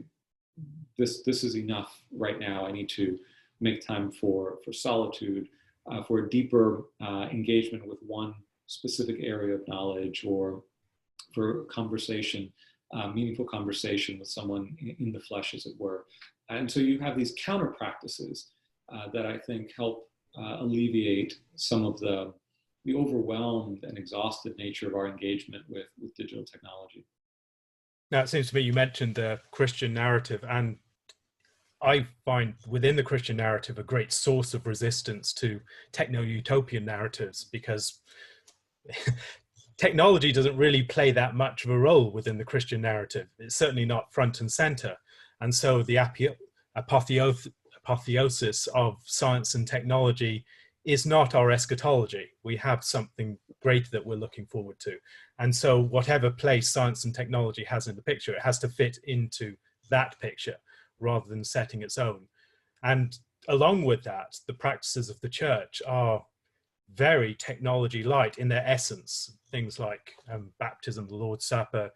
B: this is enough right now. I need to make time for solitude, for a deeper engagement with one specific area of knowledge, or for conversation, meaningful conversation with someone in the flesh, as it were. And so you have these counter practices that I think help alleviate some of the overwhelmed and exhausted nature of our engagement with digital technology.
A: Now, it seems to me you mentioned the Christian narrative, and I find within the Christian narrative a great source of resistance to techno-utopian narratives, because technology doesn't really play that much of a role within the Christian narrative. It's certainly not front and center. And so the apotheosis of science and technology is not our eschatology. We have something greater that we're looking forward to. And so whatever place science and technology has in the picture, it has to fit into that picture rather than setting its own. And along with that, the practices of the church are very technology light in their essence. Things like baptism, the Lord's Supper,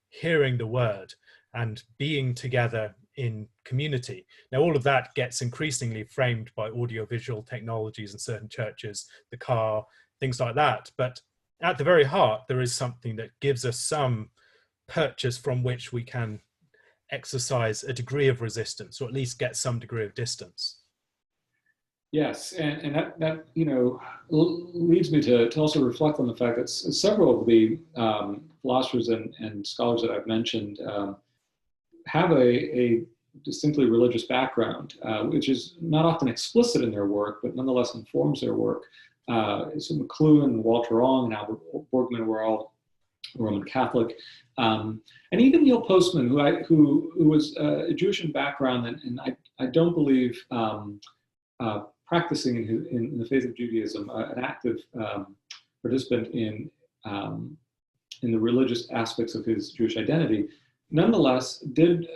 A: hearing the word, and being together in community. Now, all of that gets increasingly framed by audiovisual technologies in certain churches, the car, things like that. But at the very heart, there is something that gives us some purchase from which we can exercise a degree of resistance, or at least get some degree of distance.
B: Yes, and that leads me to also reflect on the fact that several of the philosophers and scholars that I've mentioned have a distinctly religious background, which is not often explicit in their work, but nonetheless informs their work. So McLuhan, Walter Ong, and Albert Borgman were all Roman Catholic, and even Neil Postman, who was a Jewish in background, and I don't believe practicing in the faith of Judaism, an active participant in the religious aspects of his Jewish identity, nonetheless did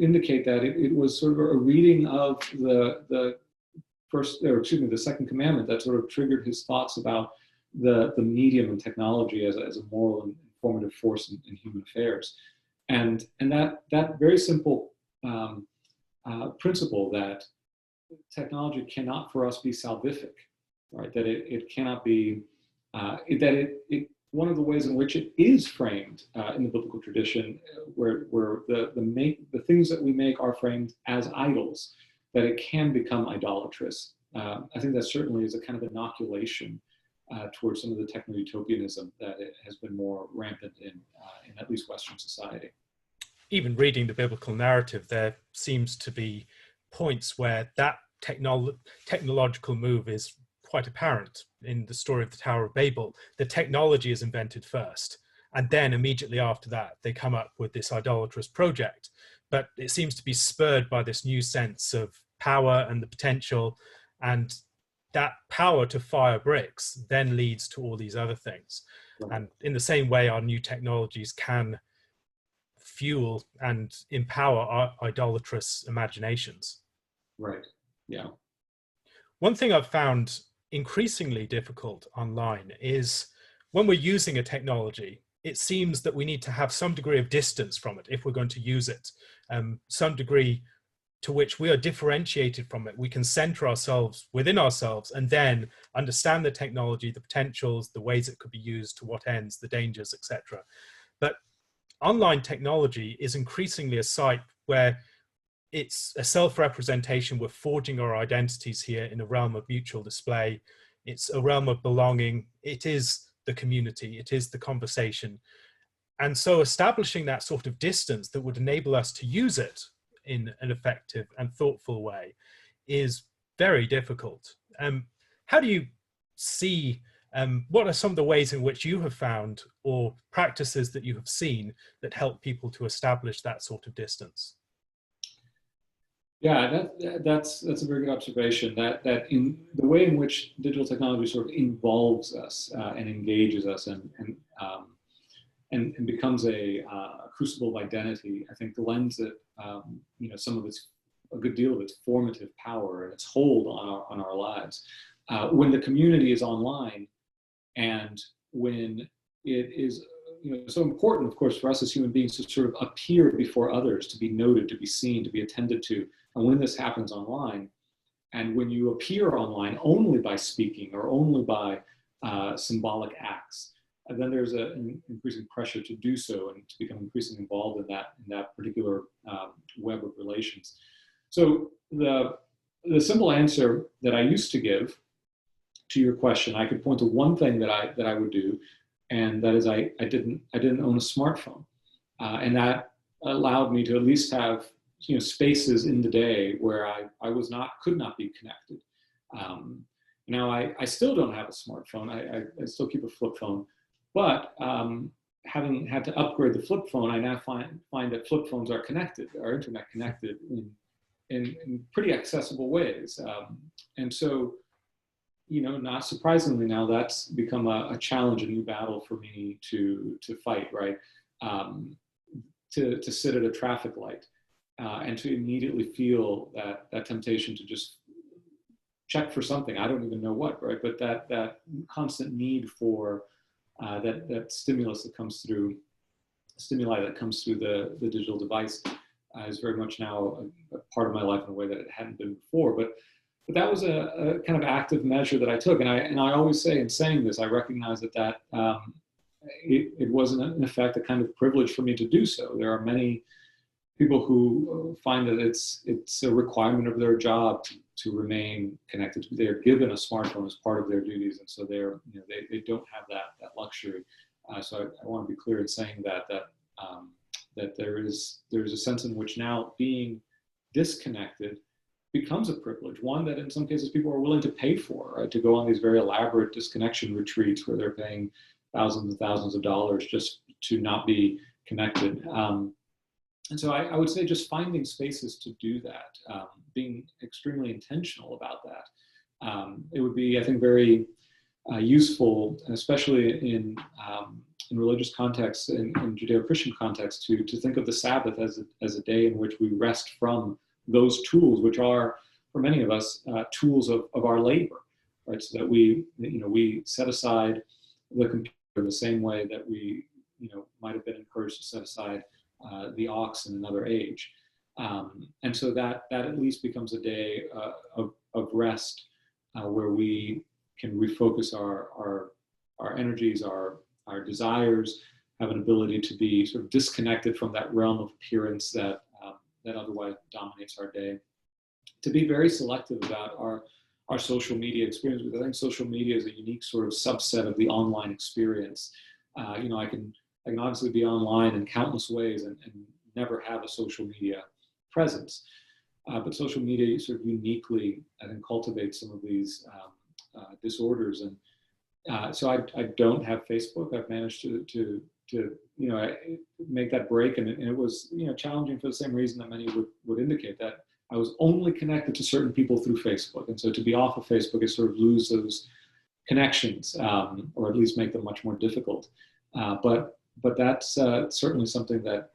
B: indicate that it was sort of a reading of the second commandment that sort of triggered his thoughts about the medium and technology as a moral and informative force in human affairs, and that very simple principle that technology cannot for us be salvific, right? That it cannot be, one of the ways in which it is framed in the biblical tradition, where the things that we make are framed as idols, that it can become idolatrous. I think that certainly is a kind of inoculation towards some of the techno-utopianism that it has been more rampant in at least Western society.
A: Even reading the biblical narrative, there seems to be points where that technological move is quite apparent. In the story of the Tower of Babel, the technology is invented first, and then immediately after that they come up with this idolatrous project, but it seems to be spurred by this new sense of power and the potential, and that power to fire bricks then leads to all these other things.
B: Right.
A: And in the same way, our new technologies can fuel and empower our idolatrous imaginations.
B: Right. Yeah.
A: One thing I've found increasingly difficult online is when we're using a technology, it seems that we need to have some degree of distance from it if we're going to use it, some degree to which we are differentiated from it. We can center ourselves within ourselves and then understand the technology, the potentials, the ways it could be used, to what ends, the dangers, etc. But online technology is increasingly a site where it's a self-representation. We're forging our identities here in a realm of mutual display. It's a realm of belonging. It is the community. It is the conversation. And so establishing that sort of distance that would enable us to use it in an effective and thoughtful way is very difficult. How do you see, what are some of the ways in which you have found, or practices that you have seen, that help people to establish that sort of distance?
B: Yeah, that's a very good observation. That in the way in which digital technology sort of involves us and engages us and becomes a crucible of identity, I think lends it some of a good deal of its formative power and its hold on our lives. When the community is online, and when it is so important, of course, for us as human beings to sort of appear before others, to be noted, to be seen, to be attended to. And when this happens online, and when you appear online only by speaking or only by symbolic acts, and then there's an increasing pressure to do so and to become increasingly involved in that particular web of relations. So the simple answer that I used to give to your question, I could point to one thing that I would do, and that is I didn't own a smartphone. And that allowed me to at least have, spaces in the day where I could not be connected. Now I still don't have a smartphone. I still keep a flip phone, but having had to upgrade the flip phone, I now find that flip phones are internet connected in pretty accessible ways. And so, not surprisingly, now that's become a challenge, a new battle for me to fight, right? To sit at a traffic light and to immediately feel that temptation to just check for something. I don't even know what, right? But that constant need for that stimuli that comes through the digital device is very much now a part of my life in a way that it hadn't been before. But that was a kind of active measure that I took, and I always say, in saying this, I recognize that it wasn't in effect a kind of privilege for me to do so. There are many people who find that it's a requirement of their job to remain connected. They're given a smartphone as part of their duties, and so they don't have that luxury. So I want to be clear in saying that there is a sense in which now being disconnected becomes a privilege, one that in some cases people are willing to pay for, right? To go on these very elaborate disconnection retreats where they're paying thousands and thousands of dollars just to not be connected. And so I would say just finding spaces to do that, being extremely intentional about that. It would be, I think, very useful, especially in religious contexts, in Judeo-Christian contexts, to think of the Sabbath as a day in which we rest from those tools, which are, for many of us, tools of our labor, right? So that we set aside the computer in the same way that we, might have been encouraged to set aside the ox in another age. And so that at least becomes a day of rest where we can refocus our energies, our desires, have an ability to be sort of disconnected from that realm of appearance that otherwise dominates our day. To be very selective about our social media experience, because I think social media is a unique sort of subset of the online experience. I can obviously be online in countless ways and never have a social media presence. But social media sort of uniquely, I think, cultivates some of these disorders. And so I don't have Facebook. I've managed to make that break, and it was challenging for the same reason that many would indicate, that I was only connected to certain people through Facebook, and so to be off of Facebook is sort of lose those connections, or at least make them much more difficult. But that's certainly something that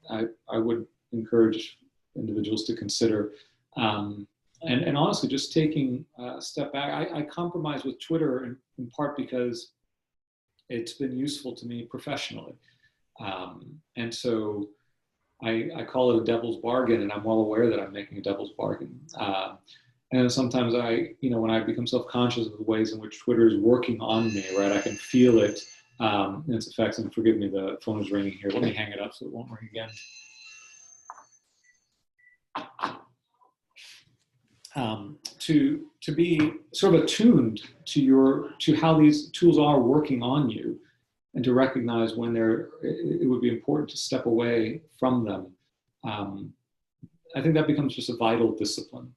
B: I would encourage individuals to consider. And honestly, just taking a step back, I compromise with Twitter in part because it's been useful to me professionally. And so I call it a devil's bargain, and I'm well aware that I'm making a devil's bargain. And sometimes when I become self-conscious of the ways in which Twitter is working on me, right, I can feel it in its effects. And forgive me, the phone is ringing here. Let me hang it up so it won't ring again. To be sort of attuned to how these tools are working on you, and to recognize when it would be important to step away from them. I think that becomes just a vital discipline.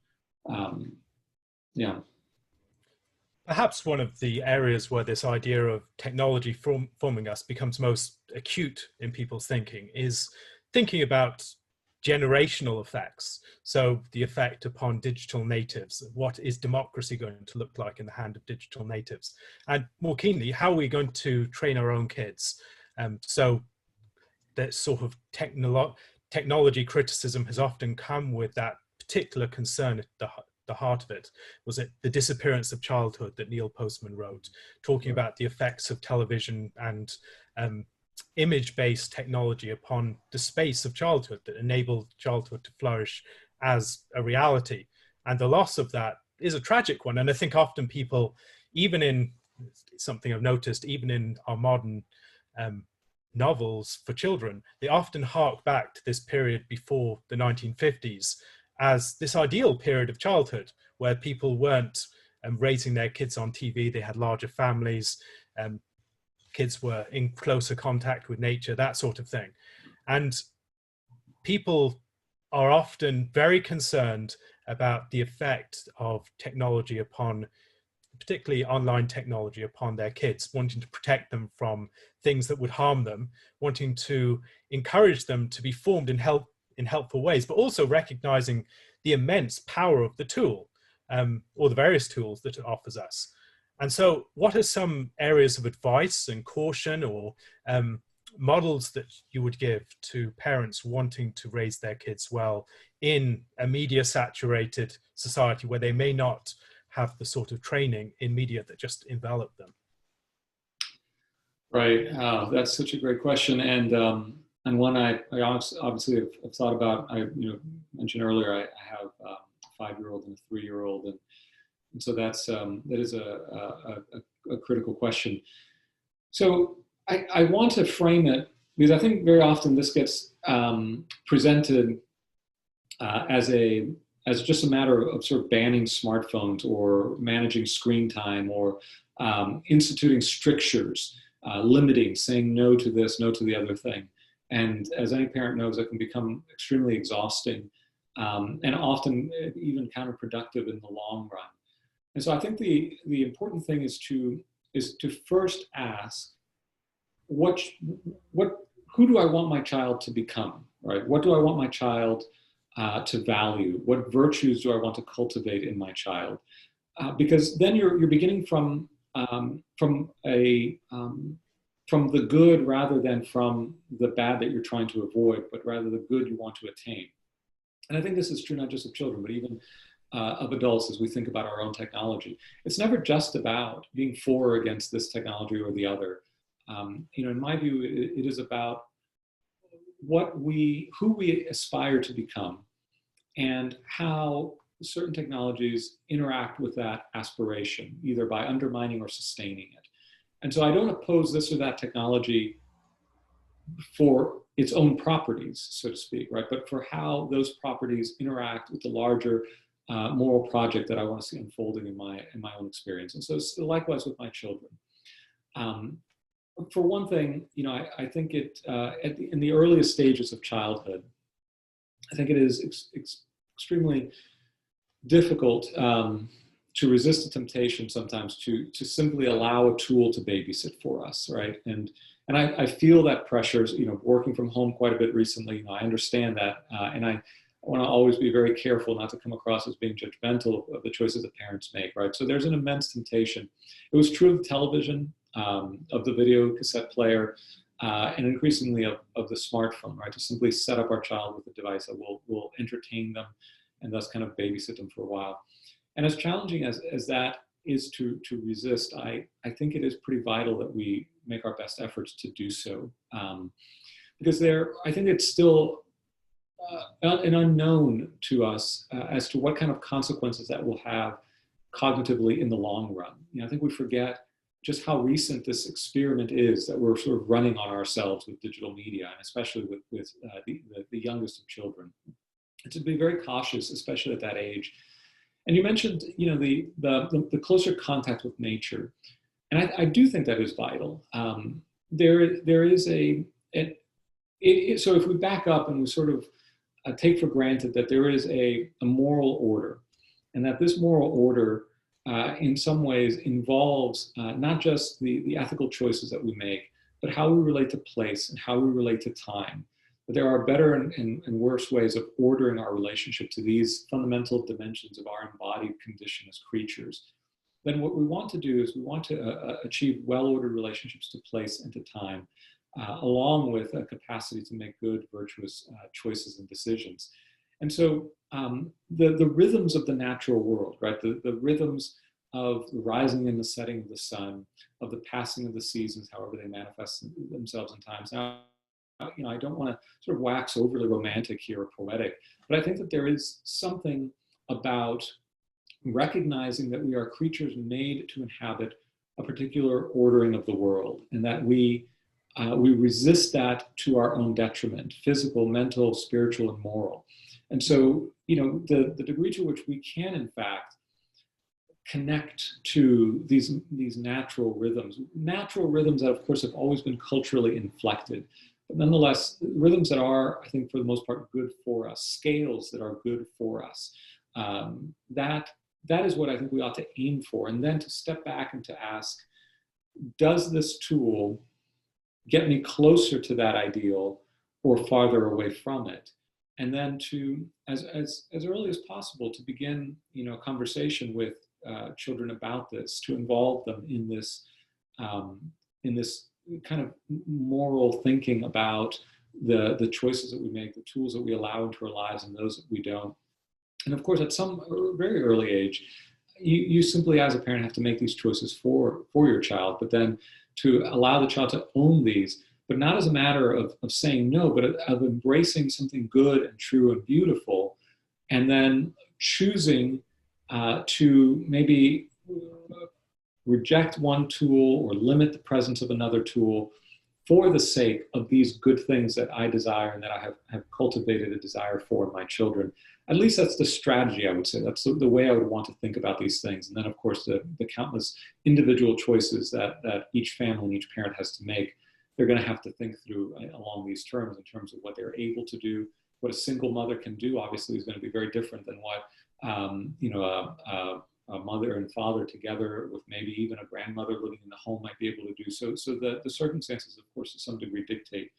A: Perhaps one of the areas where this idea of technology forming us becomes most acute in people's thinking is thinking about generational effects. So the effect upon digital natives. What is democracy going to look like in the hand of digital natives? And more keenly, how are we going to train our own kids? So that sort of technology criticism has often come with that particular concern at the heart of it. Was it The Disappearance of Childhood that Neil Postman wrote, talking about the effects of television and image-based technology upon the space of childhood that enabled childhood to flourish as a reality. And the loss of that is a tragic one. And I think often people, even in something I've noticed, even in our modern novels for children, they often hark back to this period before the 1950s as this ideal period of childhood where people weren't raising their kids on TV, they had larger families, kids were in closer contact with nature, that sort of thing. And people are often very concerned about the effect of technology upon, particularly online technology, upon their kids, wanting to protect them from things that would harm them, wanting to encourage them to be formed in helpful ways, but also recognizing the immense power of the tool, or the various tools that it offers us. And so what are some areas of advice and caution, or models that you would give to parents wanting to raise their kids well in a media saturated society where they may not have the sort of training in media that just envelop them?
B: Right. That's such a great question, and one I obviously have thought about. I mentioned earlier I have a 5-year-old and a 3-year-old, and so that is a critical question. So I want to frame it because I think very often this gets presented as just a matter of sort of banning smartphones or managing screen time or instituting strictures, limiting, saying no to this, no to the other thing. And as any parent knows, it can become extremely exhausting and often even counterproductive in the long run. And so I think the important thing is to first ask, who do I want my child to become, right? What do I want my child to value? What virtues do I want to cultivate in my child? Because then you're beginning from the good rather than from the bad that you're trying to avoid, but rather the good you want to attain. And I think this is true not just of children, but even of adults as we think about our own technology. It's never just about being for or against this technology or the other. In my view, it is about who we aspire to become and how certain technologies interact with that aspiration, either by undermining or sustaining it. And so I don't oppose this or that technology for its own properties, so to speak, right? But for how those properties interact with the larger moral project that I want to see unfolding in my own experience. And so likewise with my children. For one thing, I think in the earliest stages of childhood, I think it is extremely difficult to resist the temptation sometimes to simply allow a tool to babysit for us, right? And I feel that pressures, working from home quite a bit recently, I understand that, and I want to always be very careful not to come across as being judgmental of the choices that parents make, right? So there's an immense temptation. It was true of the television, of the video cassette player, and increasingly of the smartphone, right? To simply set up our child with a device that will entertain them and thus kind of babysit them for a while. And as challenging as that is to resist, I think it is pretty vital that we make our best efforts to do so. Because I think it's still an unknown to us as to what kind of consequences that will have cognitively in the long run. I think we forget just how recent this experiment is that we're sort of running on ourselves with digital media, and especially with the youngest of children. And to be very cautious, especially at that age. And you mentioned, the closer contact with nature, and I do think that is vital. There is so if we back up and we sort of take for granted that there is a moral order, and that this moral order in some ways involves not just the ethical choices that we make, but how we relate to place and how we relate to time. But there are better and worse ways of ordering our relationship to these fundamental dimensions of our embodied condition as creatures. Then what we want to do is we want to achieve well-ordered relationships to place and to time, along with a capacity to make good, virtuous choices and decisions. And so the rhythms of the natural world, right? The rhythms of the rising and the setting of the sun, of the passing of the seasons, however they manifest themselves in times. Now, I don't want to sort of wax overly romantic here or poetic, but I think that there is something about recognizing that we are creatures made to inhabit a particular ordering of the world, and that we resist that to our own detriment, physical, mental, spiritual, and moral. And so, the degree to which we can, in fact, connect to these natural rhythms that, of course, have always been culturally inflected, But nonetheless, rhythms that are, I think, for the most part, good for us, scales that are good for us, that is what I think we ought to aim for. And then to step back and to ask, does this tool get me closer to that ideal or farther away from it? And then to, as early as possible, to begin, a conversation with children about this, to involve them in this kind of moral thinking about the choices that we make, the tools that we allow into our lives, and those that we don't. And of course, at some very early age, you simply, as a parent, have to make these choices for your child, but then to allow the child to own these, but not as a matter of saying no, but of embracing something good and true and beautiful, and then choosing to maybe reject one tool or limit the presence of another tool for the sake of these good things that I desire and that I have cultivated a desire for in my children. At least that's the strategy, I would say. That's the way I would want to think about these things. And then, of course, the countless individual choices that each family and each parent has to make, they're going to have to think through along these terms, in terms of what they're able to do. What a single mother can do, obviously, is going to be very different than what a mother and father together with maybe even a grandmother living in the home might be able to do. So the circumstances, of course, to some degree dictate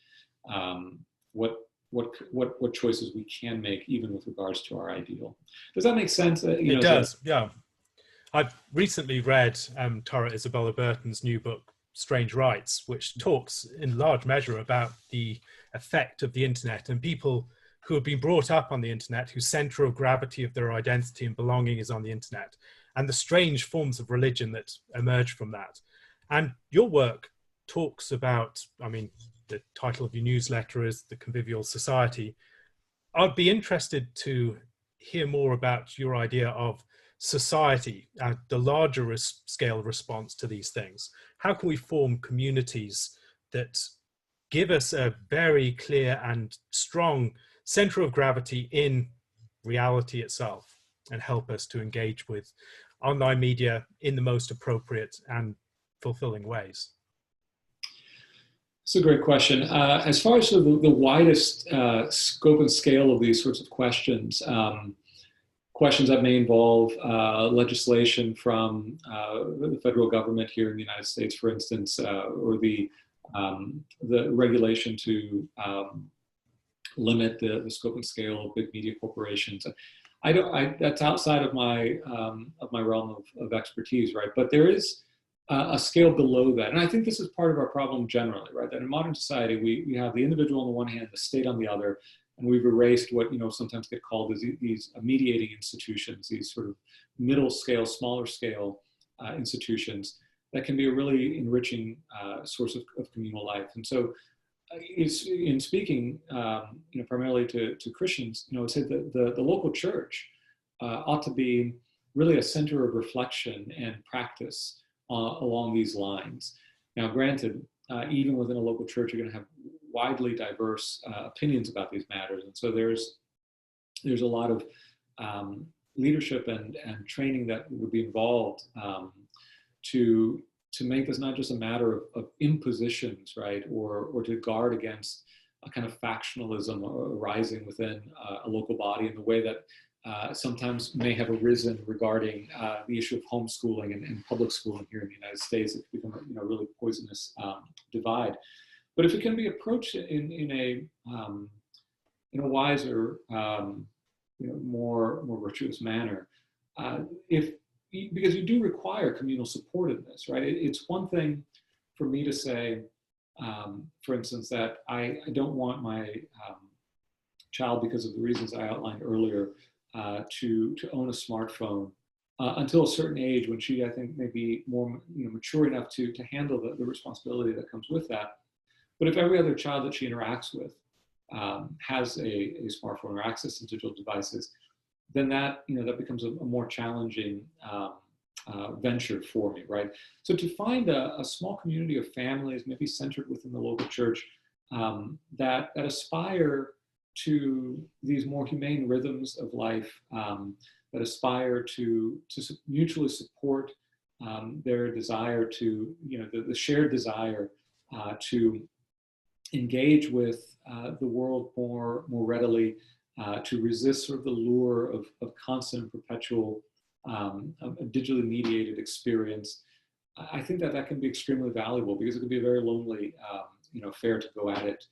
B: what choices we can make, even with regards to our ideal. Does that make sense?
A: It does, yeah. I've recently read Tara Isabella Burton's new book, Strange Rights, which talks in large measure about the effect of the internet and people who have been brought up on the internet, whose center of gravity of their identity and belonging is on the internet, and the strange forms of religion that emerge from that. And your work talks about, I mean, the title of your newsletter is The Convivial Society. I'd be interested to hear more about your idea of society, the larger scale response to these things. How can we form communities that give us a very clear and strong center of gravity in reality itself and help us to engage with online media in the most appropriate and fulfilling ways?
B: It's a great question. As far as the widest scope and scale of these sorts of questions, questions that may involve legislation from the federal government here in the United States, for instance, or the regulation to limit the scope and scale of big media corporations. That's outside of my realm of expertise, right? But there is a scale below that. And I think this is part of our problem generally, right? That in modern society, we have the individual on the one hand, the state on the other, and we've erased what sometimes get called as these mediating institutions, these sort of middle scale, smaller scale institutions that can be a really enriching source of communal life. And so in speaking, primarily to Christians, I would say that the local church ought to be really a center of reflection and practice along these lines. Now, granted, even within a local church, you're going to have widely diverse opinions about these matters, and so there's a lot of leadership and training that would be involved to make this not just a matter of impositions, right, or to guard against a kind of factionalism arising within a local body in the way that sometimes may have arisen regarding the issue of homeschooling and public schooling here in the United States. It's become a really poisonous divide. But if it can be approached in a wiser, more virtuous manner, because you do require communal support in this, right? It's one thing for me to say, for instance, that I don't want my child, because of the reasons I outlined earlier, to own a smartphone until a certain age when she, I think, may be more mature enough to handle the responsibility that comes with that. But if every other child that she interacts with has a smartphone or access to digital devices, then that becomes a more challenging venture for me, right? So to find a small community of families, maybe centered within the local church, that aspire to these more humane rhythms of life, that aspire to mutually support their desire to, the shared desire to engage with the world more readily, to resist sort of the lure of constant and perpetual digitally mediated experience. I think that can be extremely valuable, because it can be a very lonely, affair to go at it,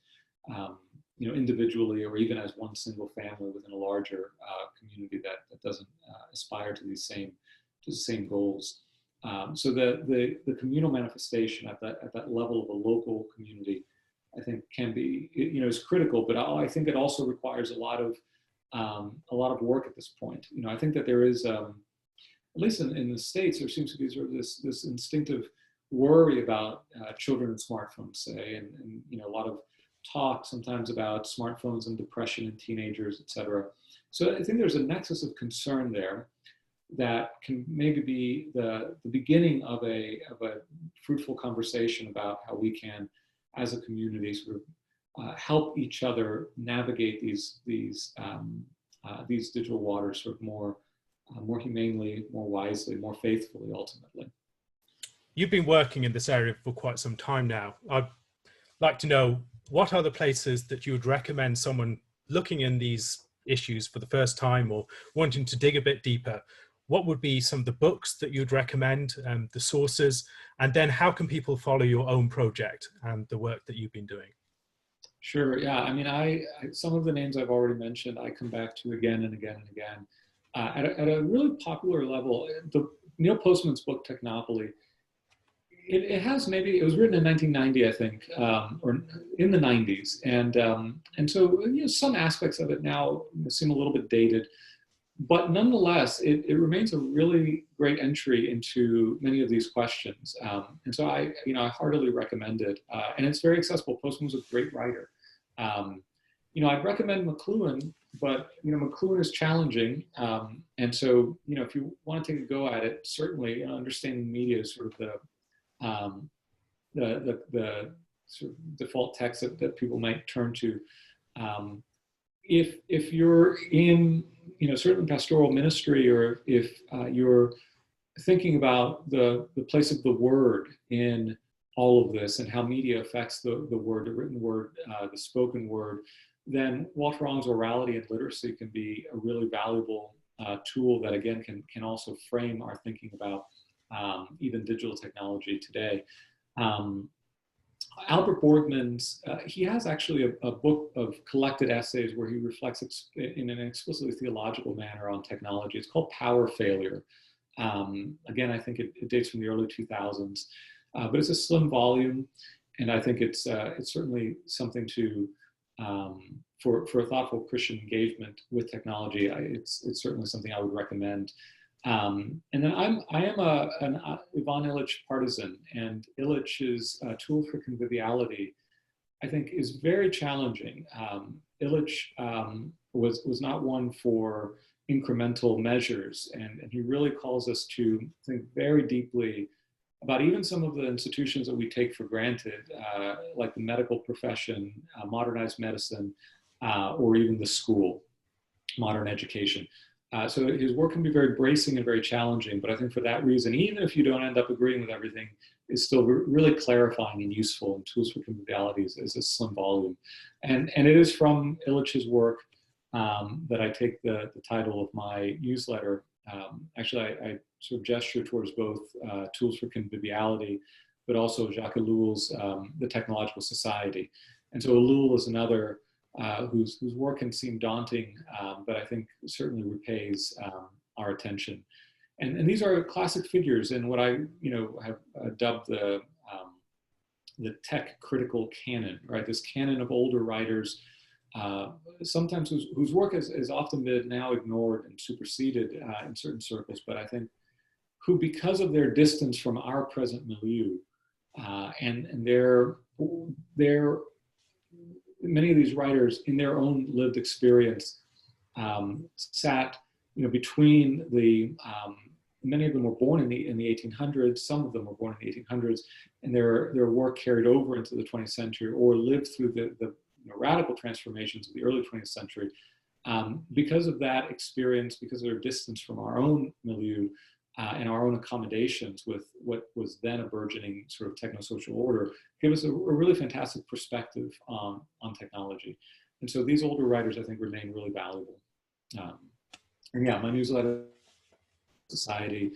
B: individually, or even as one single family within a larger community that doesn't aspire to the same goals. So the communal manifestation at that level of a local community, I think, can be, is critical. But I think it also requires a lot of work at this point. I think that there is, at least in the States, there seems to be sort of this instinctive worry about children and smartphones, say, and a lot of talk sometimes about smartphones and depression in teenagers, et cetera. So I think there's a nexus of concern there that can maybe be the beginning of a fruitful conversation about how we can, as a community, sort of help each other navigate these digital waters sort of more humanely, more wisely, more faithfully, ultimately.
A: You've been working in this area for quite some time now. I'd like to know, what are the places that you would recommend someone looking in these issues for the first time or wanting to dig a bit deeper? What would be some of the books that you'd recommend, the sources, and then how can people follow your own project and the work that you've been doing?
B: Sure. Yeah. I mean, some of the names I've already mentioned, I come back to again and again and again. At a really popular level, Neil Postman's book Technopoly, it was written in 1990, I think, or in the 90s, and so some aspects of it now seem a little bit dated, but nonetheless, it remains a really great entry into many of these questions, and so I heartily recommend it, and it's very accessible. Postman was a great writer. I'd recommend McLuhan, but McLuhan is challenging, and so if you want to take a go at it, certainly understanding media is sort of the sort of default text that people might turn to. If you're in certainly pastoral ministry, or if you're thinking about the place of the word in all of this and how media affects the word, the written word, the spoken word, then Walter Wrong's Orality and Literacy can be a really valuable tool that, again, can also frame our thinking about even digital technology today. Albert Borgman's, he has actually a book of collected essays where he reflects in an explicitly theological manner on technology. It's called Power Failure. Again, I think it dates from the early 2000s, but it's a slim volume, and I think it's certainly something to, for a thoughtful Christian engagement with technology, it's certainly something I would recommend. And then I am an Ivan Illich partisan, and Illich's tool for conviviality, I think, is very challenging. Illich was not one for incremental measures, and he really calls us to think very deeply about even some of the institutions that we take for granted, like the medical profession, modernized medicine, or even the school, modern education. So his work can be very bracing and very challenging, but I think for that reason, even if you don't end up agreeing with everything, it's still really clarifying and useful, and Tools for Conviviality is a slim volume. And it is from Illich's work that I take the title of my newsletter. Actually, I sort of gesture towards both Tools for Conviviality, but also Jacques Ellul's The Technological Society. And so Ellul is another whose work can seem daunting, but I think certainly repays our attention. And these are classic figures in what I have dubbed the tech critical canon, right? This canon of older writers, sometimes whose work has often been now ignored and superseded in certain circles, but I think who, because of their distance from our present milieu, and their many of these writers, in their own lived experience, sat, between the. Many of them were born in the 1800s. Some of them were born in the 1800s, and their work carried over into the 20th century, or lived through the radical transformations of the early 20th century. Because of that experience, because of their distance from our own milieu, and our own accommodations with what was then a burgeoning sort of technosocial order give us a really fantastic perspective on technology. And so these older writers, I think, remain really valuable. And yeah, my newsletter, Society,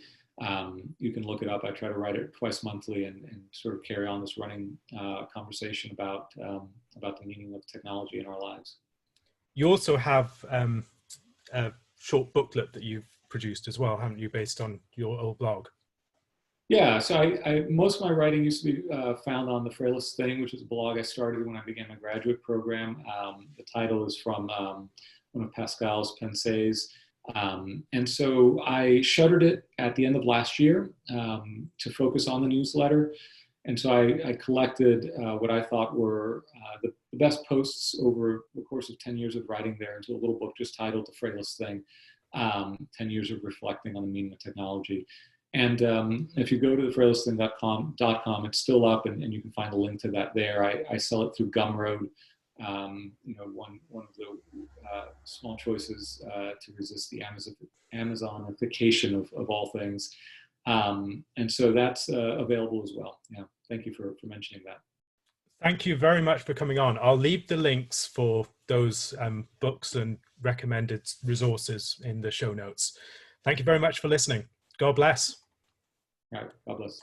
B: you can look it up. I try to write it twice monthly and sort of carry on this running conversation about the meaning of technology in our lives.
A: You also have a short booklet that you've produced as well, haven't you, based on your old blog?
B: Yeah, so most of my writing used to be found on The Frailest Thing, which is a blog I started when I began my graduate program. The title is from one of Pascal's Pensées. And so I shuttered it at the end of last year to focus on the newsletter. And so I collected what I thought were the best posts over the course of 10 years of writing there into a little book just titled The Frailest Thing, 10 years of reflecting on the meaning of technology. And if you go to thefrailestthing.com, it's still up, and you can find a link to that there. I sell it through Gumroad, one of the small choices to resist the Amazonification of all things. And so that's available as well. Yeah, thank you for mentioning that.
A: Thank you very much for coming on. I'll leave the links for those books and recommended resources in the show notes. Thank you very much for listening. God bless.
B: All right, God bless.